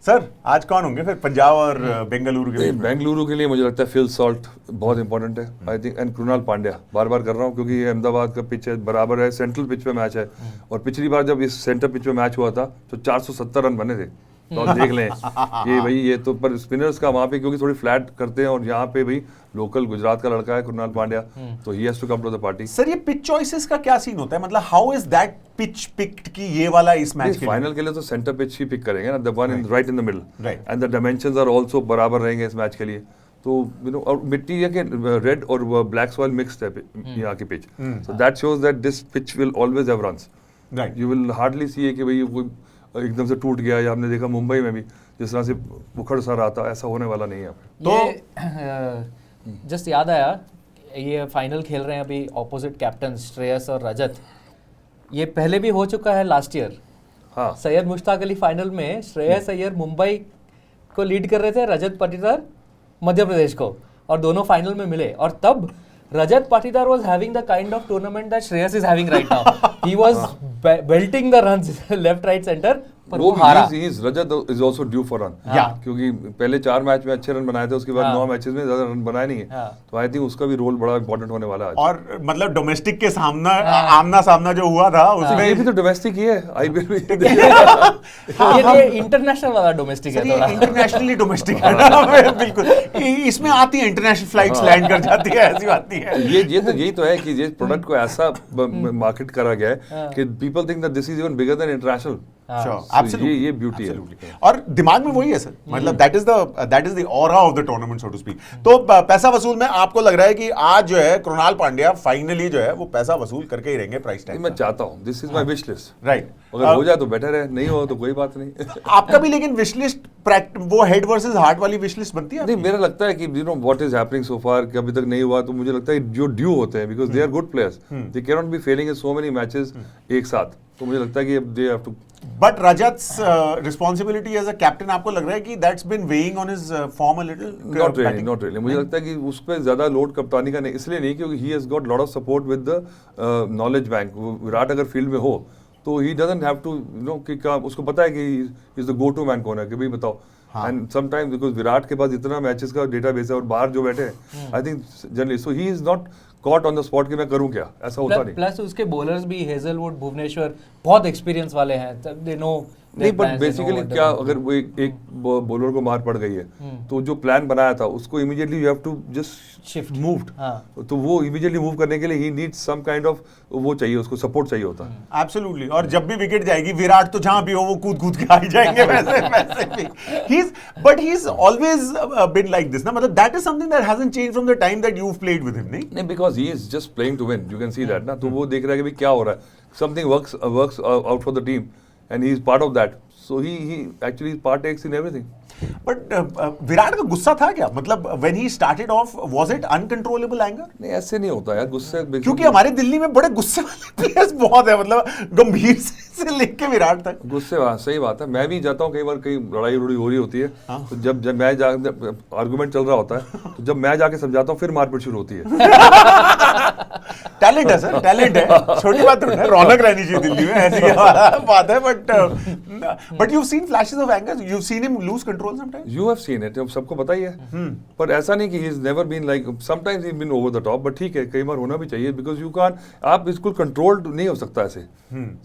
सर आज कौन होंगे फिर पंजाब और बेंगलुरु के लिए? बेंगलुरु के लिए मुझे लगता है फिल सॉल्ट बहुत इंपॉर्टेंट है, I think, and Krunal Pandya. बार बार कर रहा हूँ क्योंकि ये अहमदाबाद का पिच है, बराबर है, सेंट्रल पिच पे मैच है, और पिछली बार जब इस सेंटर पिच पे मैच हुआ था तो 470 रन बने थे तो आप देख लें कि भाई ये तो, पर स्पिनर्स का वहाँ पे क्योंकि थोड़ी फ्लैट करते हैं, और यहाँ पे भाई लोकल गुजरात का लड़का है कृणाल पांड्या, तो he has to come to the party. Sir ये पिच चॉइसेस का क्या सीन होता है, मतलब how is that pitch picked कि ये वाला इस मैच के फाइनल के लिए तो सेंटर पिच ही पिक करेंगे ना, the one in right in the middle, Right. And the dimensions are also बराबर रहेंगे इस मैच के लिए। तो यू नो, और मिट्टी है कि रेड और ब्लैक सॉइल मिक्स्ड है यहाँ की pitch, so that shows that this pitch will always have runs. Right. You will hardly see कि भाई कोई एकदम से टूट गया, या हमने देखा मुंबई में भी जिस तरह से उखड़ सा रहा था, ऐसा होने वाला नहीं है। तो जस्ट याद आया, ये फाइनल खेल रहे हैं अभी ऑपोजिट कैप्टन श्रेयस और रजत। ये पहले भी हो चुका है लास्ट ईयर। हाँ, सैयद मुश्ताक अली फाइनल में श्रेयस अय्यर मुंबई को लीड कर रहे थे, रजत पाटीदार मध्य प्रदेश को, और दोनों फाइनल में मिले। और तब Rajat Patidar was having the kind of tournament that Shreyas is having right now. He was belting the runs left, right, center, पर वो हारा। Rajat is also due for run, क्योंकि पहले 4 मैच में अच्छे रन बनाए थे, उसके बाद 9 मैचेस में ज्यादा रन बनाए नहीं है, तो आई थिंक उसका भी रोल बड़ा इंपॉर्टेंट होने वाला है। और मतलब डोमेस्टिक के सामना आमना सामना जो हुआ था उसमें ये भी तो डोमेस्टिक ही है, आईपीएल भी ये इंटरनेशनल वाला डोमेस्टिक है, थोड़ा इंटरनेशनली डोमेस्टिक है। बिल्कुल, इसमें आती है इंटरनेशनल फ्लाइट्स लैंड कर जाती है, ऐसी बात नहीं है। यही तो है कि ये प्रोडक्ट को ऐसा मार्केट करा गया है कि people think that this is even bigger than international. ये ब्यूटी है, और दिमाग में वही है सर, मतलब that is the aura of the tournament so to speak. तो पैसा वसूल में आपको लग रहा है कि आज जो है कृणाल पांड्या फाइनली जो है वो पैसा वसूल करके ही रहेंगे प्राइस टैग? मैं चाहता हूं, this is my wish list, right. अगर हो जाए तो बेटर है, नहीं हो तो कोई बात नहीं। आपका भी लेकिन विश लिस्ट वो हेड वर्सेस हार्ट वाली विश लिस्ट बनती है? नहीं, मेरा लगता है कि you know what is happening so far, कि अभी तक नहीं हुआ, तो मुझे लगता है जो ड्यू होते हैं, because they are good players, they can not be failing in so many matches एक साथ, तो मुझे लगता है कि they have to. But Rajat's responsibility as a captain, आपको लग रहा है कि that's been weighing on his form a little? Not really, मुझे लगता है कि उस पर ज्यादा लोड कप्तानी का नहीं, इसलिए नहीं क्योंकि he has got lot of support with the knowledge bank. Virat अगर फील्ड में हो तो he doesn't have to you know, कि उसको पता है कि is the go to man कौन है, कि भाई बताओ। एंड समटाइम्स बिकॉज विराट के पास इतना मैचेस का डेटाबेस है और बाहर जो बैठे हैं, I think generally so he is not caught on the spot कि मैं करूं क्या, ऐसा होता नहीं। प्लस उसके बॉलर्स भी हेजलवुड, भुवनेश्वर बहुत एक्सपीरियंस वाले हैं, दे नो। नहीं, बट बेसिकली क्या, अगर वो एक बॉलर को मार पड़ गई है, तो जो प्लान बनाया था उसको immediately you have to just shift moved, तो वो इमीडिएटली मूव करने के लिए he needs some kind of वो चाहिए, उसको सपोर्ट चाहिए होता है। एब्सोल्युटली, और जब भी विकेट जाएगी विराट तो जहां भी हो वो कूद कूद के आ ही जाएंगे वैसे भी। He is always been like this ना, मतलब that is something that hasn't changed from the time that you have played with him. नहीं, because he is just playing to win, you can see that ना, तो वो देख रहा है कि भाई क्या हो रहा है, something works out for the team and he is part of that, so he actually partakes in everything. But Virat का गुस्सा था क्या, मतलब when he started off was it uncontrollable anger? नहीं, ऐसे नहीं होता यार गुस्से, क्योंकि हमारे दिल्ली में बड़े गुस्से वाले प्लेयर्स बहुत है, मतलब गंभीर से लेके विराट तक गुस्से। सही बात है, मैं भी जाता हूँ कई बार, कई लड़ाई उड़ाई हो रही होती है, तो जब मैं आर्गुमेंट चल रहा होता है, तो जब मैं जाके समझाता हूँ फिर मारपीट शुरू होती है। टैलेंट है सर, टैलेंट है, छोटी बात नहीं है, रौनक रहनी चाहिए दिल्ली में, ऐसी बात है। But you've seen flashes of anger, you've seen him lose control sometimes. You have seen it, सबको पता ही है। पर ऐसा नहीं कि he's never been like, sometimes he's been over the top, but ठीक है, कई बार होना भी चाहिए, because you can't, आप बिल्कुल controlled नहीं हो सकता ऐसे।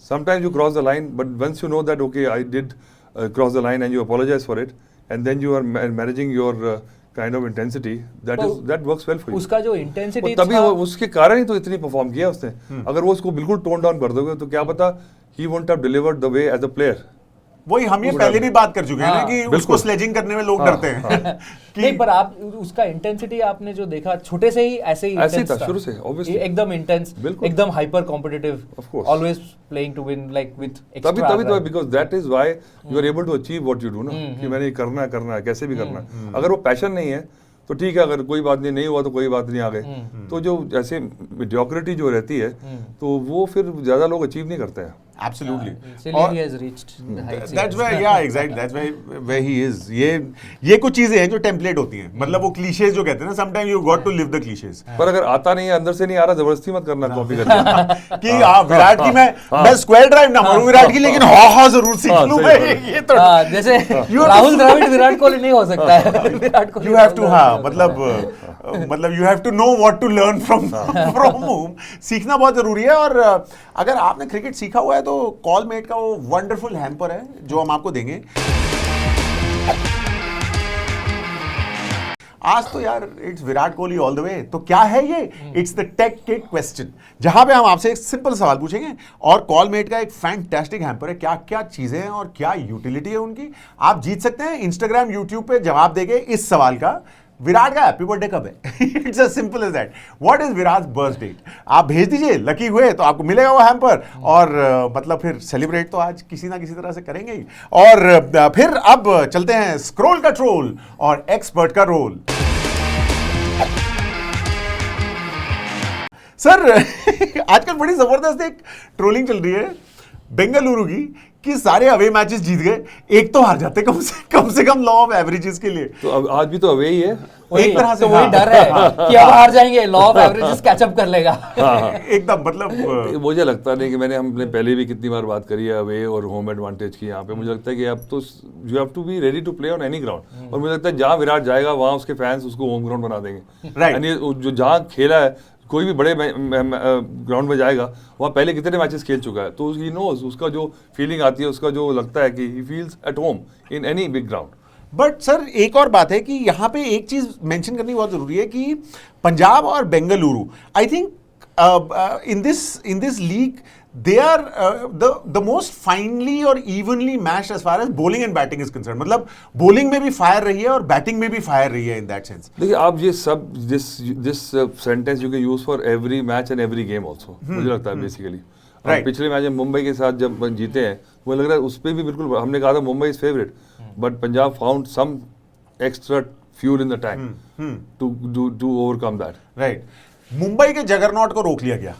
Sometimes you cross the line, but once you know that okay, I did cross the line and you apologize for it, and then you are managing your kind of intensity, that works well for you. उसका जो intensity तभी उसके कारण ही तो इतनी परफॉर्म किया उसने। अगर वो उसको बिल्कुल टोन डाउन कर दोगे तो क्या पता he won't have delivered the way as a player. वही हम ये पहले भी बात कर चुके हैं ना कि उसको स्लेजिंग करने में लोग डरते हैं। नहीं, पर आप उसका इंटेंसिटी आपने जो देखा छोटे से ही ऐसे ही था शुरू से, ऑब्वियसली एकदम इंटेंस, एकदम hyper competitive, always playing to win, like with extra. तभी तो because that is why you are able to achieve what you do ना, कि मैंने करना है कैसे भी करना है। अगर वो पैशन नहीं है तो ठीक है, अगर कोई बात नहीं हुआ तो कोई बात नहीं, आ गए। तो जो ऐसे मीडियोक्रिटी जो रहती है, तो वो फिर ज्यादा लोग अचीव नहीं करते हैं। Absolutely. He has reached the heights. That's where, yeah, exactly. That's where he is. ये कुछ चीजें हैं जो टेम्पलेट होती हैं, मतलब वो क्लीशेज जो कहते हैं ना, sometimes you got to live the cliches. पर अगर आता नहीं है, अंदर से नहीं आ रहा, जबरदस्ती मत करना कॉपी करके कि विराट की मैं स्क्वायर ड्राइव ना मारूं विराट की, लेकिन हाँ जरूर सीख लूं मैं ये तो। जैसे राहुल द्रविड़ विराट कोहली नहीं हो सकता है, Virat Kohli you have to, हाँ, मतलब you have to know what to learn from whom. सीखना बहुत जरूरी है। और अगर आपने क्रिकेट सीखा हुआ है तो कॉलमेट का वो वंडरफुल हैम्पर है जो हम आपको देंगे। आज तो यार it's Virat Kohli all the way. तो क्या है ये? It's the tech kid question, जहां पे हम आपसे एक सिंपल सवाल पूछेंगे और कॉलमेट का एक फैंटास्टिक हैम्पर है। क्या क्या चीजें हैं और क्या यूटिलिटी है उनकी, आप जीत सकते हैं। इंस्टाग्राम यूट्यूब पे जवाब देंगे इस सवाल का, विराट का हैप्पी बर्थडे कब है? It's as simple as that. What is Virat birth date? आप भेज दीजिए, लकी हुए तो आपको मिलेगा वो हैम्पर। और मतलब फिर सेलिब्रेट तो आज किसी ना किसी तरह से करेंगे ही। और फिर अब चलते हैं स्क्रोल का ट्रोल और एक्सपर्ट का रोल। सर आजकल बड़ी जबरदस्त एक ट्रोलिंग चल रही है बेंगलुरु की कि सारे अवे मैचेस जीत गए, एक तो हार जाते कम से कम लॉ ऑफ एवरेजेस के लिए। तो अब आज भी तो अवे ही है। एक तरह से तो वही डर है कि अब हार जाएंगे, लॉ ऑफ एवरेजेस कैचअप कर लेगा। एकदम मतलब मुझे लगता नहीं कि हमने पहले भी कितनी बार बात करी है अवे और होम एडवांटेज की। यहाँ पे मुझे लगता है कि अब तो you have to be ready to play on any ground. और मुझे लगता है जहाँ विराट जाएगा वहाँ उसके फैंस उसको होम ग्राउंड बना देंगे। Right. यानी जो जहाँ खेला है, कोई भी बड़े ग्राउंड में जाएगा, वहाँ पहले कितने मैचेस खेल चुका है, तो ही नोज, उसका जो फीलिंग आती है, उसका जो लगता है कि he feels at home in any big ground. But sir एक और बात है कि यहाँ पे एक चीज मेंशन करनी बहुत जरूरी है कि पंजाब और Bengaluru, I think in this league they are the most finely और evenly matched as far as bowling and batting is concerned। मतलब bowling में भी फायर रही है और बैटिंग में भी फायर रही है in that sense। देखिए आप ये सब this sentence you can use for every match and every game also। मुझे लगता है बेसिकली Right. पिछले मैच में मुंबई के साथ जब जीते हैं, मुझे लग रहा है उस पर भी बिल्कुल हमने कहा था Mumbai is favourite, but Punjab found some extra fuel in the tank to overcome that. Right, Mumbai के जगरनॉट को रोक लिया गया।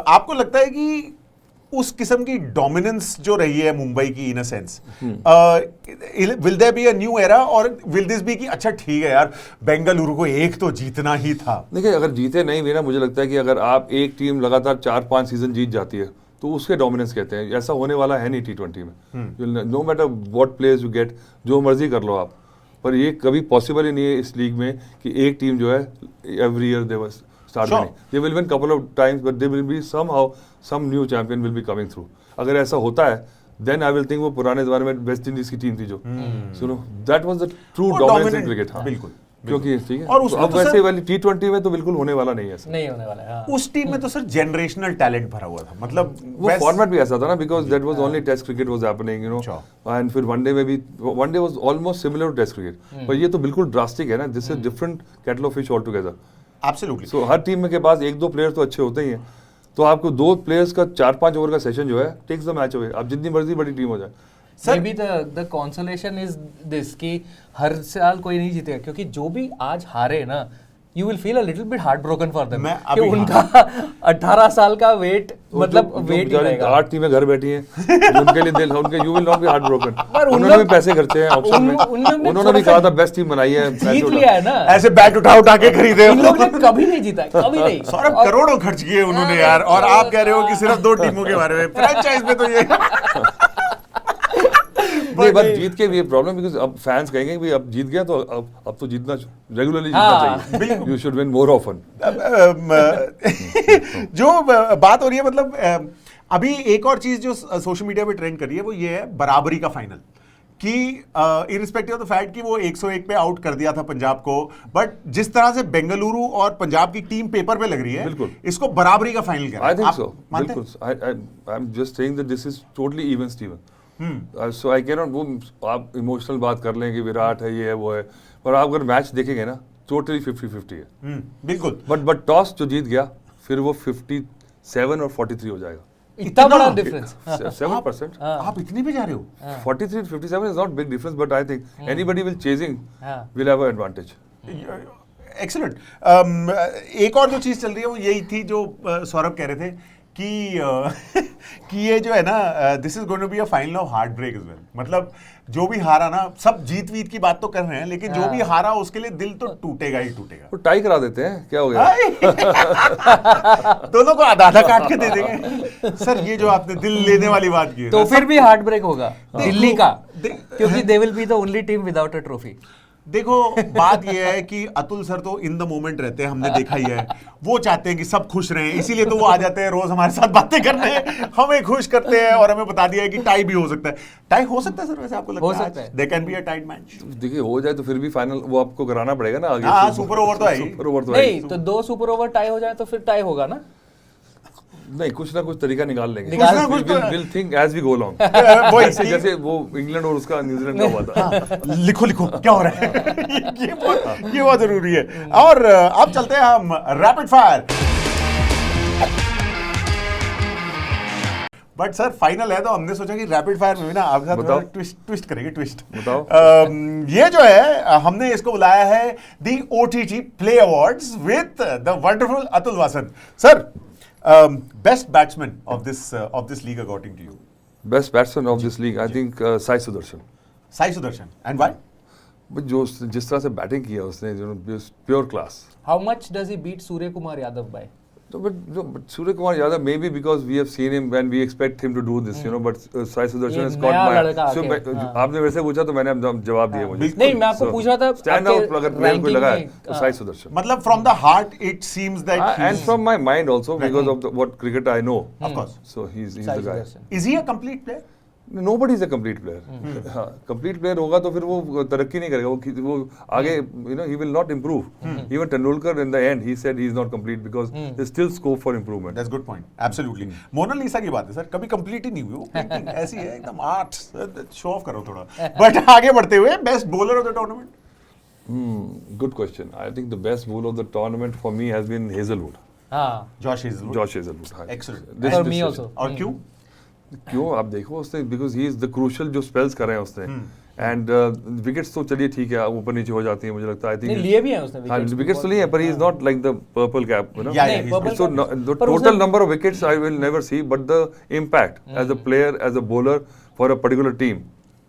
आपको लगता है कि उस किस्म की डोमिनेंस जो रही है मुंबई की in a sense, will there be a new era और विल दिस बी कि अच्छा ठीक है यार बेंगलुरु को एक तो जीतना ही था। देखिए अगर जीते नहीं भी ना, मुझे लगता है कि अगर आप एक टीम लगातार 4-5 सीजन जीत जाती है तो उसके डोमिनेंस कहते हैं। ऐसा होने वाला है नहीं T20 में। No matter what players you get, जो मर्जी कर लो आप, पर ये कभी पॉसिबल ही नहीं है इस लीग में कि एक टीम जो है every year they start winning. They will win couple of times, but there will be somehow some new champion will be coming through. अगर ऐसा होता है, then I will think वो पुराने ज़माने में वेस्ट इंडीज की टीम थी जो, सुनो, that was the true dominance in cricket। हाँ, बिल्कुल, क्योंकि ठीक है। और उसमें अब तो वैसे सर वाली T20 में तो बिल्कुल होने वाला नहीं है ऐसा। नहीं होने वाला है। हाँ। उस टीम में तो सर जनरेशनल टैलेंट भरा हुआ था। मतलब वो फॉर्मेट भी ऐसा था ना, because that was only test cricket was happening, you know, and फिर वनडे में भी, one day was almost similar to test cricket, पर ये तो बिल्कुल ड्रास्टिक है ना, this is different kettle of fish all together. Absolutely. So हर टीम में के पास 1-2 प्लेयर तो अच्छे होते ही हैं, तो आपको 2 प्लेयर्स का 4-5 ओवर का सेशन जो है टेक्स द मैच अवे, आप जितनी मर्जी बड़ी टीम हो जाए। May be the consolation is this कि हर साल कोई नहीं जीतेगा, क्योंकि जो भी आज हारे ना, you will feel a little bit heart broken for them कि उनका 18 साल का वेट, मतलब वेट ही रहेगा। 8 टीमें घर बैठी हैं, उनके लिए दिल, उनके you will not be heart broken. उन्होंने भी पैसे खर्चे हैं ऑप्शन में, उन्होंने भी कहा था बेस्ट टीम बनाई है, जीत लिया है ना, ऐसे बैट उठा के खरीदे। इन लोगों ने कभी नहीं जीता, कभी नहीं। सौरभ करोड़ों खर्च किए उन्होंने यार, और आप कह रहे हो कि सिर्फ 2 टीमों के बारे में, फ्रेंचाइज में तो ये नहीं, बट जीत के भी प्रॉब्लम, बिकॉज अब फैंस कहेंगे कि अब जीत गया तो अब तो जीतना रेगुलरली जीतना चाहिए, you should win more often. जो बात हो रही है, मतलब अभी एक और चीज जो सोशल मीडिया पे ट्रेंड कर रही है वो ये है बराबरी का फाइनल, कि इरिस्पेक्टिव ऑफ द फैक्ट कि वो 101 पे आउट कर दिया था पंजाब को, बट जिस तरह से बेंगलुरु और पंजाब की टीम पेपर पे लग रही है, बिल्कुल इसको बराबरी का फाइनल कर रहा है। आई थिंक सो, बिल्कुल। I am just saying that this is totally even Steven. So I can not, वो आप इमोशनल बात कर लें कि विराट है, ये है, वो है, पर आप अगर मैच देखेंगे ना, टोटली 50-50 है। बिल्कुल। बट टॉस जो जीत गया, फिर वो 57 और 43 हो जाएगा। इतना बड़ा डिफरेंस, 7%। आप इतने पे जा रहे हो? 43-57 is not big difference, but I think anybody will chasing will have an advantage. Excellent. एक और जो चीज चल रही है वो यही थी जो सौरभ कह रहे थे कि ये जो है ना, this is going to be a final of heart break as well. मतलब जो भी हारा ना, सब जीत वीत की बात तो कर रहे हैं, लेकिन जो भी हारा उसके लिए दिल तो टूटेगा ही टूटेगा। तो टाई करा देते हैं, क्या हो गया? दोनों को आधा काट के दे देंगे। सर ये जो आपने दिल लेने वाली बात की है, तो फिर भी हार्ट ब्रेक होगा दिल्ली का, क्योंकि they will be the only team without a trophy. देखो बात ये है कि अतुल सर तो इन द मोमेंट रहते हैं, हमने देखा ही है। वो चाहते हैं कि सब खुश रहें, इसीलिए तो वो आ जाते हैं रोज हमारे साथ बातें करने, हमें खुश करते हैं और हमें बता दिया है कि टाई भी हो सकता है। टाई हो सकता है सर, वैसे आपको लगता हो है सकता है। They can be a tight match? देखिए हो जाए तो फिर भी फाइनल वो आपको कराना पड़ेगा ना आगे। हाँ, सुपर ओवर तो है ही। सुपर ओवर तो है ही। नहीं तो 2 सुपर ओवर टाई हो जाए तो फिर टाई होगा ना। नहीं, कुछ ना कुछ तरीका निकाल लेंगे। निकाल- कुछ ना कुछ will think as we go along. वही जैसे जैसे वो इंग्लैंड और उसका न्यूजीलैंड का हुआ था। लिखो लिखो क्या हो रहा है। ये बहुत जरूरी है। और अब चलते हैं हम rapid fire. But sir final है तो हमने सोचा कि रैपिड फायर में भी ना आपके साथ बताओ। ट्विस्ट करेंगे, ट्विस्ट बताओ। ये जो है हमने इसको बुलाया है the OTT play awards with the wonderful Atul Wasan. Sir best batsman of this league according to you? Best batsman of this league I think Sai Sudharsan. Sai Sudharsan. And why? जो जिस तरह से बैटिंग किया उसने, जो pure class. How much does he beat Surya Kumar Yadav by? So, but Surya Kumar Yadav, maybe because we have seen him when we expect him to do this, you know, but Sai Sudarshan ये has caught नया my... लड़का So, आके, हाँ। आपने मेरे से पूछा तो मैंने अब जवाब दिया मुझे। नहीं, मैं आपको पूछ रहा था स्टैंड आपके आउट अगर प्लेयर को ranking लगा में, है तो साई सुदर्शन। मतलब from the heart it seems that And from my mind also because of what cricket I know. Of course. So he's Sai the guy. Sudarshan. Is he a complete player? Nobody is a complete player. हाँ, complete player होगा तो फिर वो तरक्की नहीं करेगा, वो आगे you know he will not improve. Even Tendulkar in the end he said he is not complete because there's still scope for improvement. That's good point, absolutely. Mona Lisa की बात है सर, कभी कंप्लीट ही नहीं हुई वो painting, ऐसी है एकदम आर्ट। शो ऑफ करो थोड़ा। बट आगे बढ़ते हुए best bowler of the tournament? Good question. I think the best bowler of the tournament for me has been Hazelwood. हाँ, जॉश हेजलवुड। Josh Hazelwood. हाँ. Excellent. This- for this me is- also। और क्यों? क्यों आप देखो उसने because he is the crucial जो स्पेल्स कर रहे हैं उसने एंड विकेट्स तो चलिए ठीक है ऊपर नीचे हो जाती है मुझे लगता है आई नहीं थिंक लिए भी हैं उसने हाँ विकेट्स तो लिए हैं पर he is not like the purple cap you know Yeah, नहीं, he's purple so cap- the पर total उसने- number of wickets I will never see but the impact as a player as a bowler for a particular team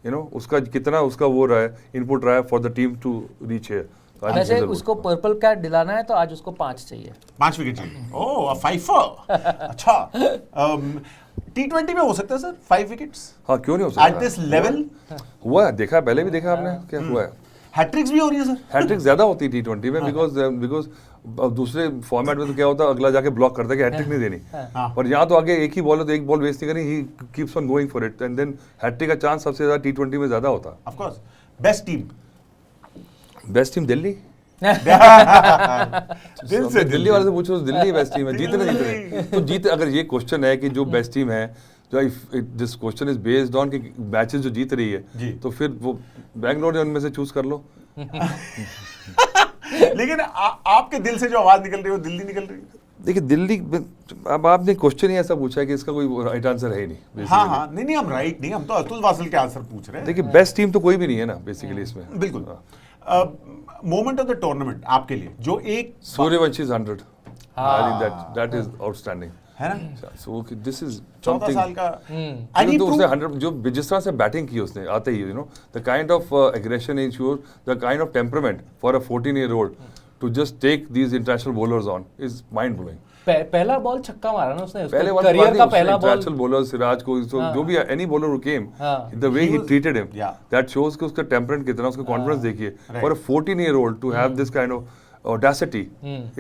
you know उसका कितना उसका वो रहा है इनपुट रहा है for the team to reach here So I think वैसे Hazelwood. उसको पर्पल कैप दिलाना है तो आज उसको 5 चाहिए। 5 विकेट चाहिए। ओह, अ फाइफर। अच्छा, T20 में हो सकता है सर 5 विकेट्स हाँ क्यों नहीं हो सकता एट दिस लेवल? हुआ है देखा है पहले भी देखा आपने क्या हुआ है हैट्रिक्स भी हो रही है सर? हैट्रिक ज्यादा होती है T20 में बिकॉज दूसरे फॉर्मेट में तो क्या होता है अगला जाके ब्लॉक करता है कि हैट्रिक नहीं देनी हाँ। पर यहाँ तो आगे एक ही बॉल है तो एक बॉल वेस्ट नहीं करनी he keeps on going for it and then hattrick का चांस सबसे ज्यादा T20 में ज्यादा होता ऑफ कोर्स। Best team? है बेस्ट टीम दिल्ली दिल से दिल्ली वाले से पूछो दिल्ली बेस्ट टीम है जीते ना जीते तो जीते अगर ये क्वेश्चन है कि जो बेस्ट टीम है जो this question is based on कि मैचेस जो जीत रही जी। है तो फिर वो बैंगलोर ने उनमें से चूज कर लो लेकिन आपके दिल से जो आवाज निकल रही है वो दिल्ली निकल रही है। देखिए दिल्ली अब आपने क्वेश्चन ही ऐसा पूछा है कि इसका कोई राइट आंसर है ही नहीं basically. हाँ हाँ, नहीं नहीं, हम राइट नहीं, हम तो अतुल वासल के आंसर पूछ रहे हैं। देखिए बेस्ट टीम तो कोई भी नहीं है ना बेसिकली इसमें बिल्कुल। मोमेंट ऑफ द टूर्नामेंट आपके लिए जो एक Suryavanshi is 100 I think that is outstanding है ना, सो दिस इज 14 साल का तो उसने 100 जो जिस तरह से बैटिंग की उसने आते ही you know the kind of aggression is your the kind of temperament for a 14-year-old to just take these international bowlers on is mind blowing पहला बॉल छक्का मारा ना उसने, पहले वाला करियर का पहला बॉल। इंटरनेशनल बॉलर सिराज को जो भी एनी बॉलर हु केम हाँ। The way he treated him Yeah. That shows कि उसका टेम्परेमेंट कितना उसका कॉन्फिडेंस देखिए for a 14-year-old to have this kind of audacity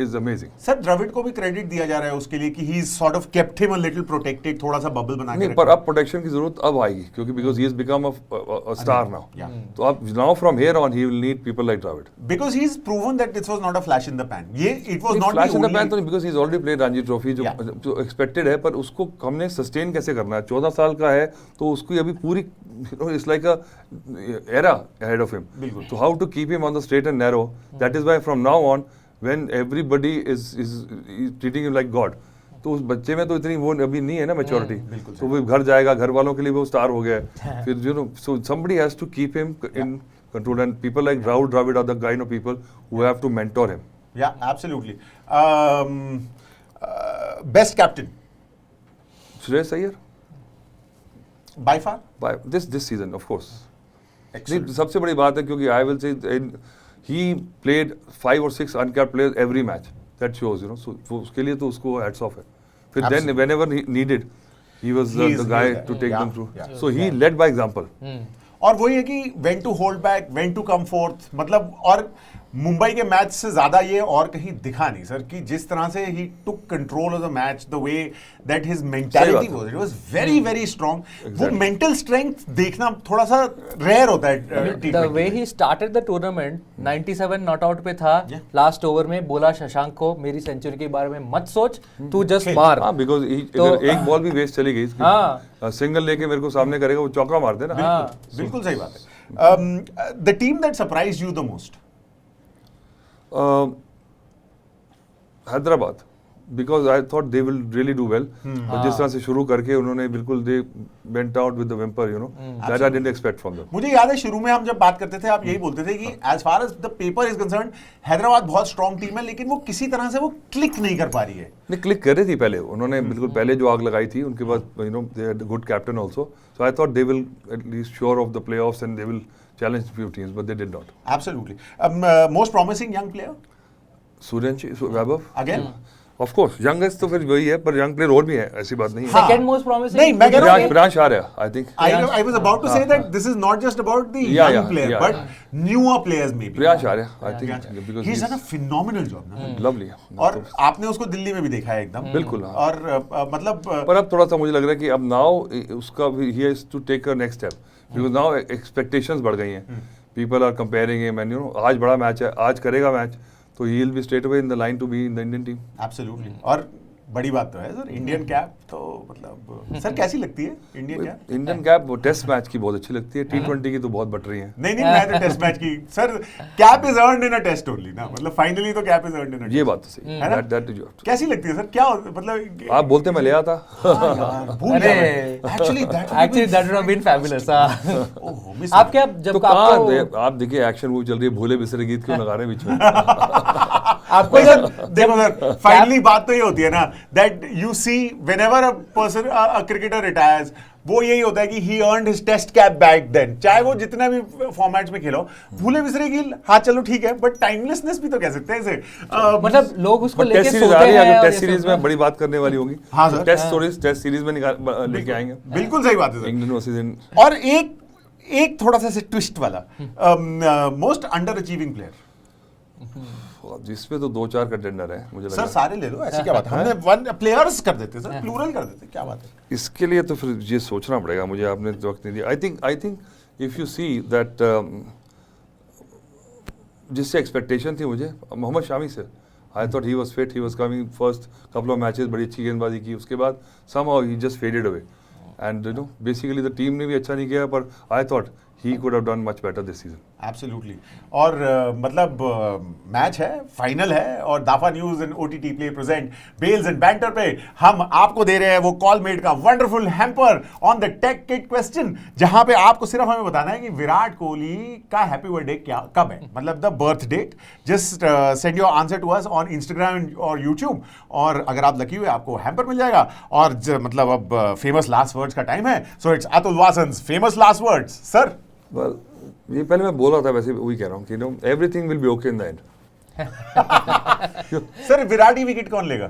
is amazing sir Dravid को भी क्रेडिट दिया जा रहा है उसके लिए कि he is sort of kept him a little protected, थोड़ा सा बबल बना के नहीं पर अब प्रोटेक्शन की जरूरत अब आएगी क्योंकि because he has become a star now Yeah. तो अब now from here on he will need people like Dravid because he is proven that this was not a flash in the pan. ये it was not flash in the pan तो नहीं because he is already played Ranji trophy जो Yeah. जो एक्सपेक्टेड है पर उसको हमने सस्टेन कैसे करना है 14 साल का है तो उसकी अभी पूरी it's like a era ahead of him बिल्कुल। तो how to keep him on the straight and narrow that is why from now on when everybody is treating him like god तो उस बच्चे में तो इतनी वो अभी नहीं है ना मैच्योरिटी बिल्कुल तो वो घर जाएगा घर वालों के लिए वो स्टार हो गया है फिर you know so somebody has to keep him in control and people like Rahul Dravid are the kind of people who have to mentor him yeah absolutely. Best captain? Shreyas Iyer by far? by this season of course Excellent. नहीं सबसे बड़ी बात है क्योंकि I will say he played 5 or 6 uncapped players every match that shows you know so उसके लिए तो उसको hats off है फिर then whenever he needed he was He is the guy there. to take Yeah, them through yeah. so he led by example और वही है कि when to hold back, when to come forth, मतलब और मुंबई के मैच से ज्यादा ये और कहीं दिखा नहीं सर कि जिस तरह से he took control of the match, the way that his mentality was, it was very very strong. वो मेंटल स्ट्रेंथ देखना थोड़ा सा रेयर होता है the way he started the tournament, 97 not out पे था, लास्ट ओवर में बोला शशांक को मेरी सेंचुरी के बारे में मत सोच, तू जस्ट मार। हाँ, बिकॉज एक बॉल भी वेस्ट चली गई, हाँ, सिंगल लेके मेरे को सामने करेगा वो चौका मार देना। बिल्कुल सही बात है। The team that surprised you the most? Hyderabad, because I thought they will really do well, और जिस तरह से शुरू करके उन्होंने बिल्कुल they went out with the whimper, you know, that I didn't expect from them. मुझे याद है शुरू में हम जब बात करते थे आप यही बोलते थे कि as far as the paper is concerned Hyderabad बहुत स्ट्रॉन्ग टीम है, लेकिन वो किसी तरह से वो क्लिक नहीं कर पा रही है। नहीं, क्लिक कर रही थी पहले, उन्होंने बिल्कुल पहले जो आग लगाई थी, उनके बाद you know they had good captain also, so I thought they will at least sure of the playoffs and they will challenge few teams, but they did not. Absolutely. Most promising young player Suryavanshi, Vaibhav, again of course youngest तो फिर वही है, पर यंग प्लेयर और भी है, ऐसी बात नहीं है। सेकंड मोस्ट प्रॉमिसिंग नहीं, मैं कह रहा हूं Priyansh Arya, I think I was about to say that this is not just about the young player, but newer players maybe. Priyansh Arya, I think, because He's done a phenomenal job ना। लवली। और आपने उसको दिल्ली में भी देखा है एकदम। बिल्कुल, हाँ। और मतलब पर अब थोड़ा सा मुझे लग रहा है कि अब नाउ उसका he has to take a next step, because now expectations बढ़ गई हैं, people are comparing him, and you know आज बड़ा मैच है, आज करेगा मैच, तो he will be straight away in the line to be in the Indian team. Absolutely. और बड़ी बात तो है सर, इंडियन कैप तो मतलब सर कैसी लगती है Indian cap? Indian cap test match की बहुत अच्छी लगती है, T20 की तो बहुत बट रही है। नहीं, मैं तो टेस्ट मैच की sir, cap is earned in a test only ना, मतलब फाइनली तो cap is earned in a. ये बात तो सही है ना? दैट इज कैसी लगती है सर? क्या मतलब आप बोलते मैं ले आता। भूल गया actually that would have been fabulous. Oh, आप क्या जब तो कहाँ आप देखिए एक्शन मूवी चल रही है, भूले बिसरे गीत क्यों लगा रहे हैं बीच में? आपको जब देखो सर, फाइनली बात तो ये होती है ना that you see whenever a person a cricketer retires, वो यही होता है कि he earned his test cap back then, चाहे वो जितना भी फॉर्मेट्स में खेलो। भूले बिसरे गिल, हाँ चलो ठीक है, बट टाइमलेसनेस भी तो कह सकते हैं इसे। मतलब लोग उसको लेके टेस्ट सीरीज सोते आ रही है, हैं, अगर और टेस्ट ये सीरीज सब में बड़ी बात करने वाली होगी, हाँ सर, टेस्ट सीरीज में लेके आएंगे। बिल्कुल सही बात है सर। इंग्लैंड वर्सेस इन। और एक थोड़ा सा ट्विस्ट वाला, मोस्ट अंडर अचीविंग प्लेयर? जिसमें तो 2-4 कंटेंडर है मुझे लगता सर है। सारे ले लो, ऐसी क्या बात है? हमने वन प्लेयर्स कर देते सर, प्लूरल कर देते, क्या बात है? इसके लिए तो फिर ये सोचना पड़ेगा मुझे, आपने वक्त नहीं दिया। I think if you see that जिससे एक्सपेक्टेशन थी मुझे मोहम्मद शामी से, I thought he was fit, he was coming first couple of matches, बड़ी अच्छी गेंदबाजी की, उसके बाद somehow he just faded away, and you no basically the team ने भी अच्छा नहीं किया, पर I thought he could have done much better this season. Absolutely. और मतलब मैच है, फाइनल है, और Dafa news and OTT play present bells and banter पे हम आपको दे रहे हैं वो कॉलमेट का wonderful hamper on the tech kit question, जहां पे आपको सिर्फ हमें बताना है कि विराट कोहली का हैप्पी बर्थडे क्या कब है, मतलब the birth date. Just send your answer to us on Instagram और यूट्यूब, और अगर आप लकी हुए आपको हैम्पर मिल जाएगा। और मतलब अब फेमस लास्ट वर्ड्स का टाइम है, so it's Atul Vasan's famous last words. Sir Well, ये पहले मैं बोल रहा था, वैसे वही कह रहा हूँ कि know everything will be okay in the end. Sir Virat he wicket कौन लेगा?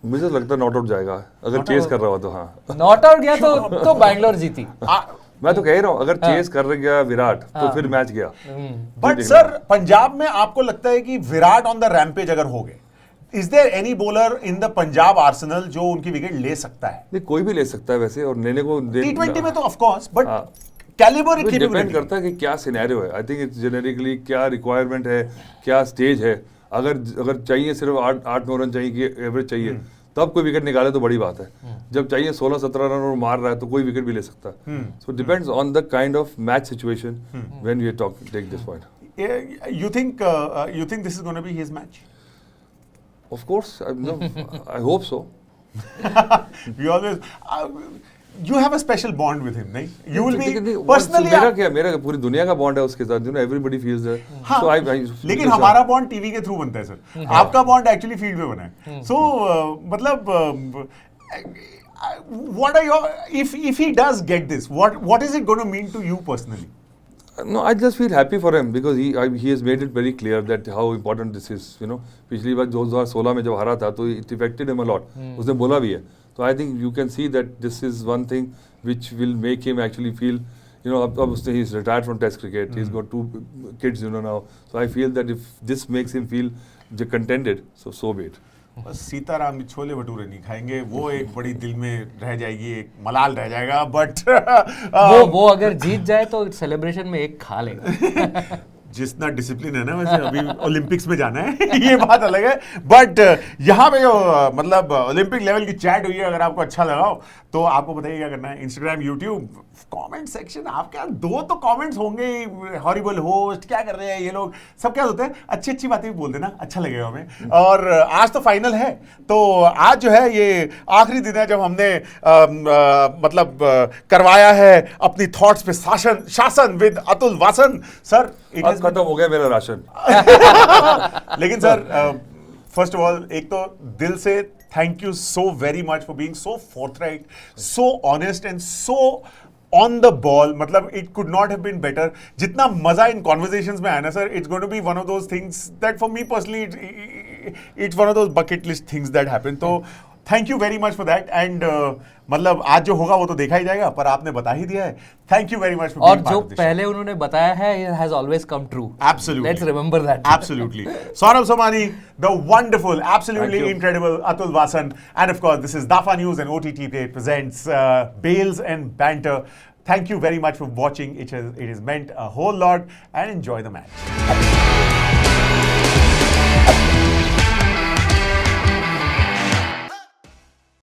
मुझे लगता है नॉट आउट जाएगा, अगर चेस कर रहा हो तो। हाँ, नॉट आउट गया तो बैंगलोर जीती। मैं तो कह ही रहा हूँ, अगर चेस कर गया विराट तो फिर मैच गया। बट सर पंजाब में आपको लगता है कि विराट ऑन द रैम्पेज अगर हो गए, is there any bowler in the Punjab arsenal जो उनकी विकेट ले सकता है? नहीं, कोई भी ले सकता है वैसे, और लेने को T20 में तो of course, but calibre depend करता है कि क्या सिनेरियो है। आई थिंक इट्स जेनेरिकली क्या रिक्वायरमेंट है, क्या स्टेज है। अगर चाहिए सिर्फ 8-9 रन चाहिए कि एवरेज चाहिए, तब कोई विकेट निकाले तो बड़ी बात है। जब चाहिए 16-17 रन और मार रहा है तो कोई विकेट भी ले सकता है। So depends on the kind of match situation when we take this point. You think this is gonna be his match? Of course, I hope so. You always you have a special bond with him, नहीं? You will be personally. मेरा पूरी दुनिया का बॉन्ड है उसके साथ, you know, everybody feels that. हाँ, so लेकिन हमारा बॉन्ड टीवी के थ्रू बनता है सर, आपका बॉन्ड एक्चुअली फील्ड में बना है। सो मतलब what are your, if he does get this, what is it going to mean to you personally? No, I just feel happy for him because he has made it very clear that how important this is. You know, पिछली बार 2016 में जब हारा था तो it affected him a lot. उसने बोला भी है. So I think you can see that this is one thing which will make him actually feel You know, obviously he's retired from Test cricket. He's got 2 kids, you know, now. So I feel that if this makes him feel contented, so be it. बस सीताराम भी छोले भटूरे नहीं खाएंगे, वो एक बड़ी दिल में रह जाएगी, एक मलाल रह जाएगा, बट वो अगर जीत जाए तो सेलिब्रेशन में एक खा लेगा। जितना डिसिप्लिन है ना, वैसे अभी ओलंपिक्स में जाना है ये बात अलग है, बट यहाँ पे जो मतलब ओलंपिक लेवल की चैट हुई है, अगर आपको अच्छा लगा हो तो आपको बताइए क्या करना है। इंस्टाग्राम, यूट्यूब, कमेंट सेक्शन, आपके यहाँ 2 तो कमेंट्स होंगे ही, हॉरिबल होस्ट, क्या कर रहे हैं ये लोग, सब क्या होते हैं, अच्छी अच्छी बातें भी बोल देना, अच्छा लगेगा हमें। और आज तो फाइनल है, तो आज जो है ये आखिरी दिन है जब हमने मतलब करवाया है अपनी थॉट्स पे शासन विद अतुल वासन। सर अब खत्म हो गया मेरा राशन। लेकिन सर फर्स्ट ऑफ ऑल एक तो दिल से thank you so very much for being so forthright, so honest and so on the ball. मतलब it could not have been better. जितना मजा इन कॉन्वर्सेशंस में आया ना sir, it's going to be one of those things that for me personally it's one of those bucket list things that happen. तो thank you very much for that. And मतलब आज जो होगा वो तो देखा ही जाएगा, पर आपने बता ही दिया है। Thank you very much for और जो पहले उन्होंने बताया है, it has always come true. Absolutely. Let's remember that. Absolutely. Saurabh Somani, the wonderful, absolutely incredible Atul Vasan, and of course this is Dafa News and OTT Play presents Bales and Banter. Thank you very much for watching. It has meant a whole lot, and enjoy the match.